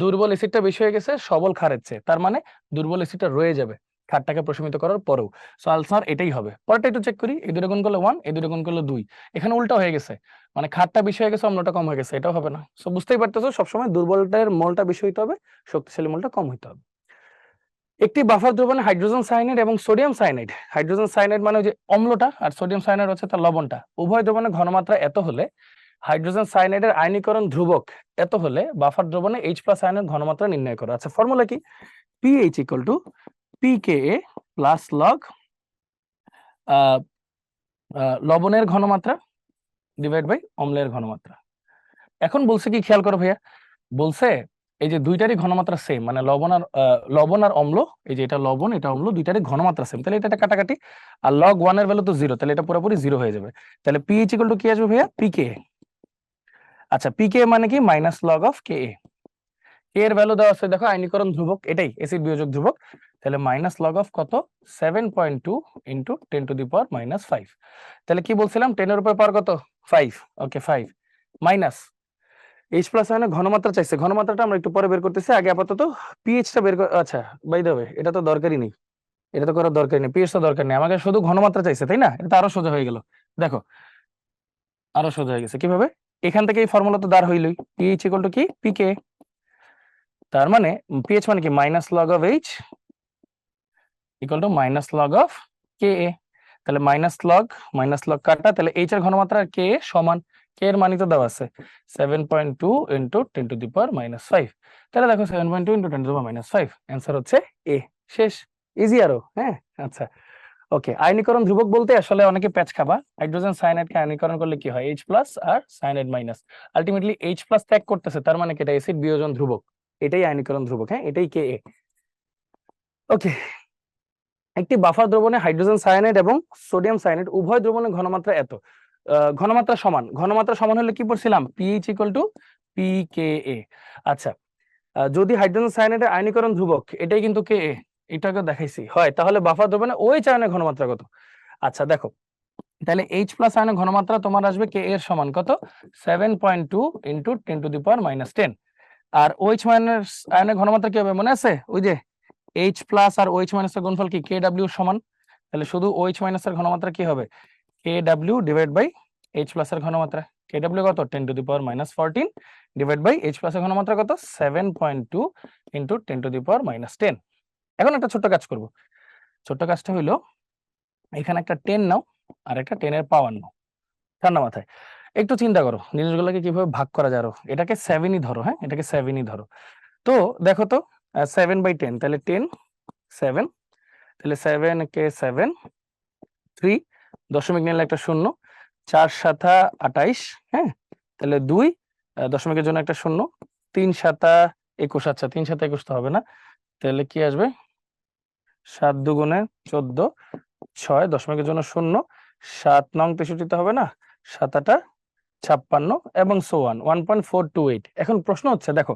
দুর্বল অ্যাসিডটা বেশি হয়ে গেছে সবল ক্ষারের চেয়ে, তার মানে দুর্বল অ্যাসিডটা রয়ে যাবে ক্ষারটাকে প্রশমিত করার পরেও। সো আনসার এটাই হবে। পরেরটা একটু চেক করি, এই দুইটা গুণ করলে 1, এই দুইটা গুণ করলে 2, এখানে উল্টা হয়ে গেছে, মানে ক্ষারটা বেশি হয়ে গেছে অম্লটা কম হয়ে গেছে, এটাও হবে না। সো বুঝতেই পারতেছো সবসময় দুর্বলটার মোলটা বেশি হইতে হবে, শক্তিশালী মোলটা কম হইতে হবে। একটি বাফার দ্রবণে হাইড্রোজেন সায়ানাইড এবং সোডিয়াম সায়ানাইড, হাইড্রোজেন সায়ানাইড মানে ওই যে অম্লটা, আর সোডিয়াম সায়ানাইড হচ্ছে তার লবণটা, উভয় দ্রবণের ঘনমাত্রা এত হলে, হাইড্রোজেন সায়ানাইডের আয়নীকরণ ধ্রুবক এত হলে বাফার দ্রবণে H+ আয়নের ঘনমাত্রা নির্ণয় করো। আচ্ছা ফর্মুলা কি, pH equal to pKa plus log লবণের ঘনমাত্রা ডিভাইড বাই অম্লের ঘনমাত্রা। এখন বলছে কি খেয়াল করো ভাইয়া, বলছে এই যে দুইটারই ঘনমাত্রা সেম, মানে লবণ আর অম্ল, এই যে এটা লবণ এটা অম্ল, দুইটারই ঘনমাত্রা সেম, তাহলে এটা কাটাকাটি, আর লগ 1 এর ভ্যালু তো 0, তাহলে এটা পুরোপুরি 0 হয়ে যাবে। তাহলে পিএইচ ইকুয়াল টু কি আসবে ভাইয়া, পিকে। আচ্ছা পিকে মানে কি, মাইনাস লগ অফ কে এ, এর ভ্যালু দেওয়া আছে দেখো আয়নীকরণ ধ্রুবক, এটাই অ্যাসিড বিয়োজক ধ্রুবক, তাহলে মাইনাস লগ অফ কত 7.2 ইন্টু 10⁻⁵। তাহলে কি বলছিলাম, 10 এর উপর পাওয়ার কত 5, ওকে 5 মাইনাস H+ আয়নের ঘনমাত্রা চাইছে, ঘনমাত্রাটা আমরা একটু পরে বের করতেছি, আগে আপাতত পিএইচটা বের কর। আচ্ছা বাই দ্য ওয়ে এটা তো দরকারই নেই, এটা তো করার দরকার নেই, পিএইচ তো দরকার নেই, আমাকে শুধু ঘনমাত্রা চাইছে তাই না, এটা তো আরো সোজা হয়ে গেল। দেখো আরো সোজা হয়ে গেছে কিভাবে, এখান থেকে এই ফর্মুলা তো দাঁড় হইলই, পিএইচ ইকুয়াল টু কি পিকে, তার মানে পিএইচ মানে কি minus log of H equal to minus log of K A. তাহলে মাইনাস লগ কাটা, তাহলে এইচ এর ঘনমাত্রা আর কে সমান, কে এর মানই তো দেওয়া আছে 7.2 ইন্টু 10⁻⁵। তাহলে দেখো 7.2 ইন্টু 10⁻⁵, অ্যান্সার হচ্ছে এ। শেষ, ইজি আরো, হ্যাঁ আচ্ছা ওকে। আয়নীকরণ ধ্রুবক বলতে আসলে অনেকে প্যাচ খাবা, হাইড্রোজেন সায়ানাইডকে আয়নীকরণ করলে কি হয় H+ আর সায়ানাইড মাইনাস, আলটিমেটলি H+ ত্যাগ করতেছে, তার মানে কি এটা অ্যাসিড বিয়োজন ধ্রুবক, এটাই আয়নীকরণ ধ্রুবক, হ্যাঁ এটাই কে এ। ওকে, একটি বাফার দ্রবণে হাইড্রোজেন সায়ানাইড এবং সোডিয়াম সায়ানাইড উভয় দ্রবণের ঘনমাত্রা এত, ঘনমাত্রা সমান হলে কি পড়ছিলাম, পিএইচ ইকুয়াল টু পিকেএ। আচ্ছা যদি হাইড্রোজেন সায়ানাইডের আয়নীকরণ ধ্রুবক এটাই কিন্তু কে এ, এটাকে দেখাইছি হয়, তাহলে বাফার দ্রবণে ওই আয়নের ঘনমাত্রা কত। আচ্ছা দেখো তাহলে H+ আয়নের ঘনমাত্রা তোমার আসবে কে এর সমান কত 7.2 ইন্টু 10⁻⁻10, আর OH মাইনাস আয়নের ঘনমাত্রা কি হবে মনে আছে, ওই যে H+ আর OH মাইনাস এর গুণফল কি KW সমান, তাহলে শুধু OH মাইনাস এর ঘনমাত্রা কি হবে KW ডিভাইড বাই H+ এর ঘনমাত্রা, KW কত 10⁻⁻14 ডিভাইড বাই H+ এর ঘনমাত্রা কত 7.2 ইন্টু 10⁻⁻10। এখন একটা ছোট্ট কাজ করব, ছোট্ট কাজটা হইলো এখানে একটা 10 নাও আর একটা 10 এর পাওয়ার নাও, ঠান্ডা মাথায় একটু চিন্তা করো জিনিসগুলোকে কিভাবে ভাগ করা যায়, এটাকে 7ই ধরো, হ্যাঁ এটাকে 7ই ধরো। তো দেখো তো 7/10, তাহলে 10 7, তাহলে 7 কে 7 3, দশমিক নিলে একটা শূন্য, 4 7 28, হ্যাঁ তাহলে 2 দশমিকের জন্য একটা শূন্য, 3 7 21, আচ্ছা 3 7 21 তো হবে না, তাহলে কি আসবে 7 2 14, 6 দশমিকের জন্য শূন্য, 7 নং 63 হবে না, 7 8 56 এবং সো অন 1.428। এখন প্রশ্ন হচ্ছে দেখো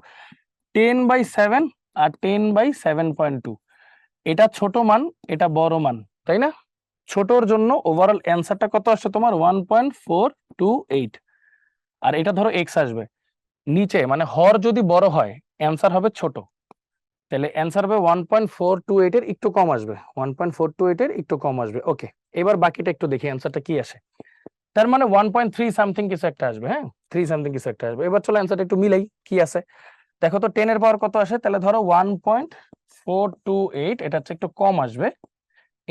10/7 আর 10/7.2, এটা ছোট মান, এটা বড় মান, তাই না? ছোটর জন্য ওভারঅল অ্যান্সারটা কত আসছে তোমার 1.428, আর এটা ধরো এক্স আসবে নিচে, মানে হর যদি বড় হয় অ্যান্সার হবে ছোট, তাহলে অ্যান্সার হবে 1.428 এর একটু কম আসবে, 1.428 এর একটু কম আসবে। ওকে, এবার বাকিটা একটু দেখি অ্যান্সারটা কি আসে। তার মানে 1.3 সামথিং কিছু একটা আসবে, হ্যাঁ 3 সামথিং কিছু একটা আসবে। এবার চলো অ্যান্সারটা একটু মিলাই কি আছে। দেখো তো 10 এর পাওয়ার কত আসে, তাহলে ধরো 1.428, এটা হচ্ছে একটু কম আসবে,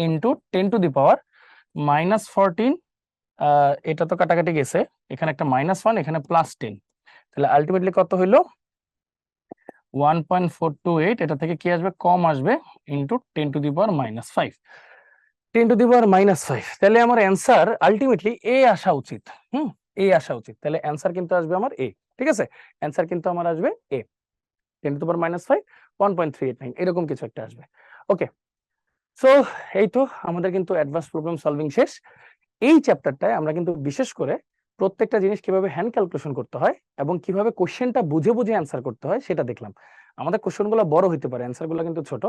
ইন্টু 10⁻14, এটা তো কাটাকাটি গেছে, এখানে একটা -1 এখানে +10, তাহলে আলটিমেটলি কত হইলো 1.428, এটা থেকে কি আসবে, কম আসবে, ইন্টু 10⁻⁻5, 10⁻⁻5, তাহলে আমার অ্যান্সার আলটিমেটলি এ আসা উচিত। এ আসা উচিত, তাহলে অ্যান্সার কিন্তু আসবে আমার এ। ঠিক আছে, অ্যান্সার কিন্তু আমার আসবে এ, 10⁻⁵, 1.389 এরকম কিছু একটা আসবে। ওকে, সো এই তো আমাদের কিন্তু অ্যাডভান্স প্রবলেম সলভিং শেষ। এই চ্যাপ্টারটায় আমরা কিন্তু বিশেষ করে প্রত্যেকটা জিনিস কিভাবে হ্যান্ড ক্যালকুলেশন করতে হয় এবং কিভাবে কোশ্চেনটা বুঝে বুঝে অ্যান্সার করতে হয় সেটা দেখলাম। আমাদের কোশ্চেনগুলো বড় হতে পারে, অ্যান্সারগুলো কিন্তু ছোট,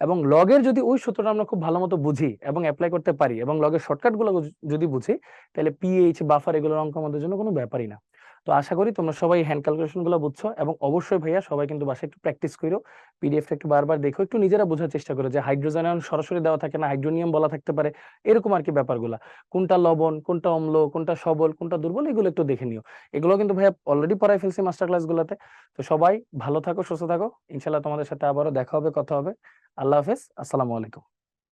এবং লগের যদি ওই সূত্রটা আমরা খুব ভালো মতো বুঝি এবং অ্যাপ্লাই করতে পারি এবং লগের শর্টকাটগুলো যদি বুঝি, তাহলে পিএইচ বাফার এগুলোর অঙ্ক আমাদের জন্য কোনো ব্যাপারই না। তো আশা করি তোমরা সবাই হ্যান্ড ক্যালকুলেশন গুলো বুঝছো, এবং অবশ্যই ভাইয়া সবাই কিন্তু বাসায় একটু প্র্যাকটিস করো, পিডিএফটা একটু বারবার দেখো, একটু নিজেরা বোঝার চেষ্টা করো যে হাইড্রোজেন আয়ন সরাসরি দেওয়া থাকে না, হাইড্রোনিয়াম বলা থাকতে পারে, এরকম আর কি ব্যাপারগুলা, কোনটা লবণ, কোনটা অম্ল, কোনটা সবল, কোনটা দুর্বল, এগুলো একটু দেখে নিও। এগুলো কিন্তু ভাইয়া অলরেডি পড়াই ফেলছি মাস্টার ক্লাসগুলোতে। তো সবাই ভালো থাকো, সুস্থ থাকো, ইনশাল্লাহ তোমাদের সাথে আবারও দেখা হবে, কথা হবে। আল্লাহ হাফেজ, আসসালামু আলাইকুম।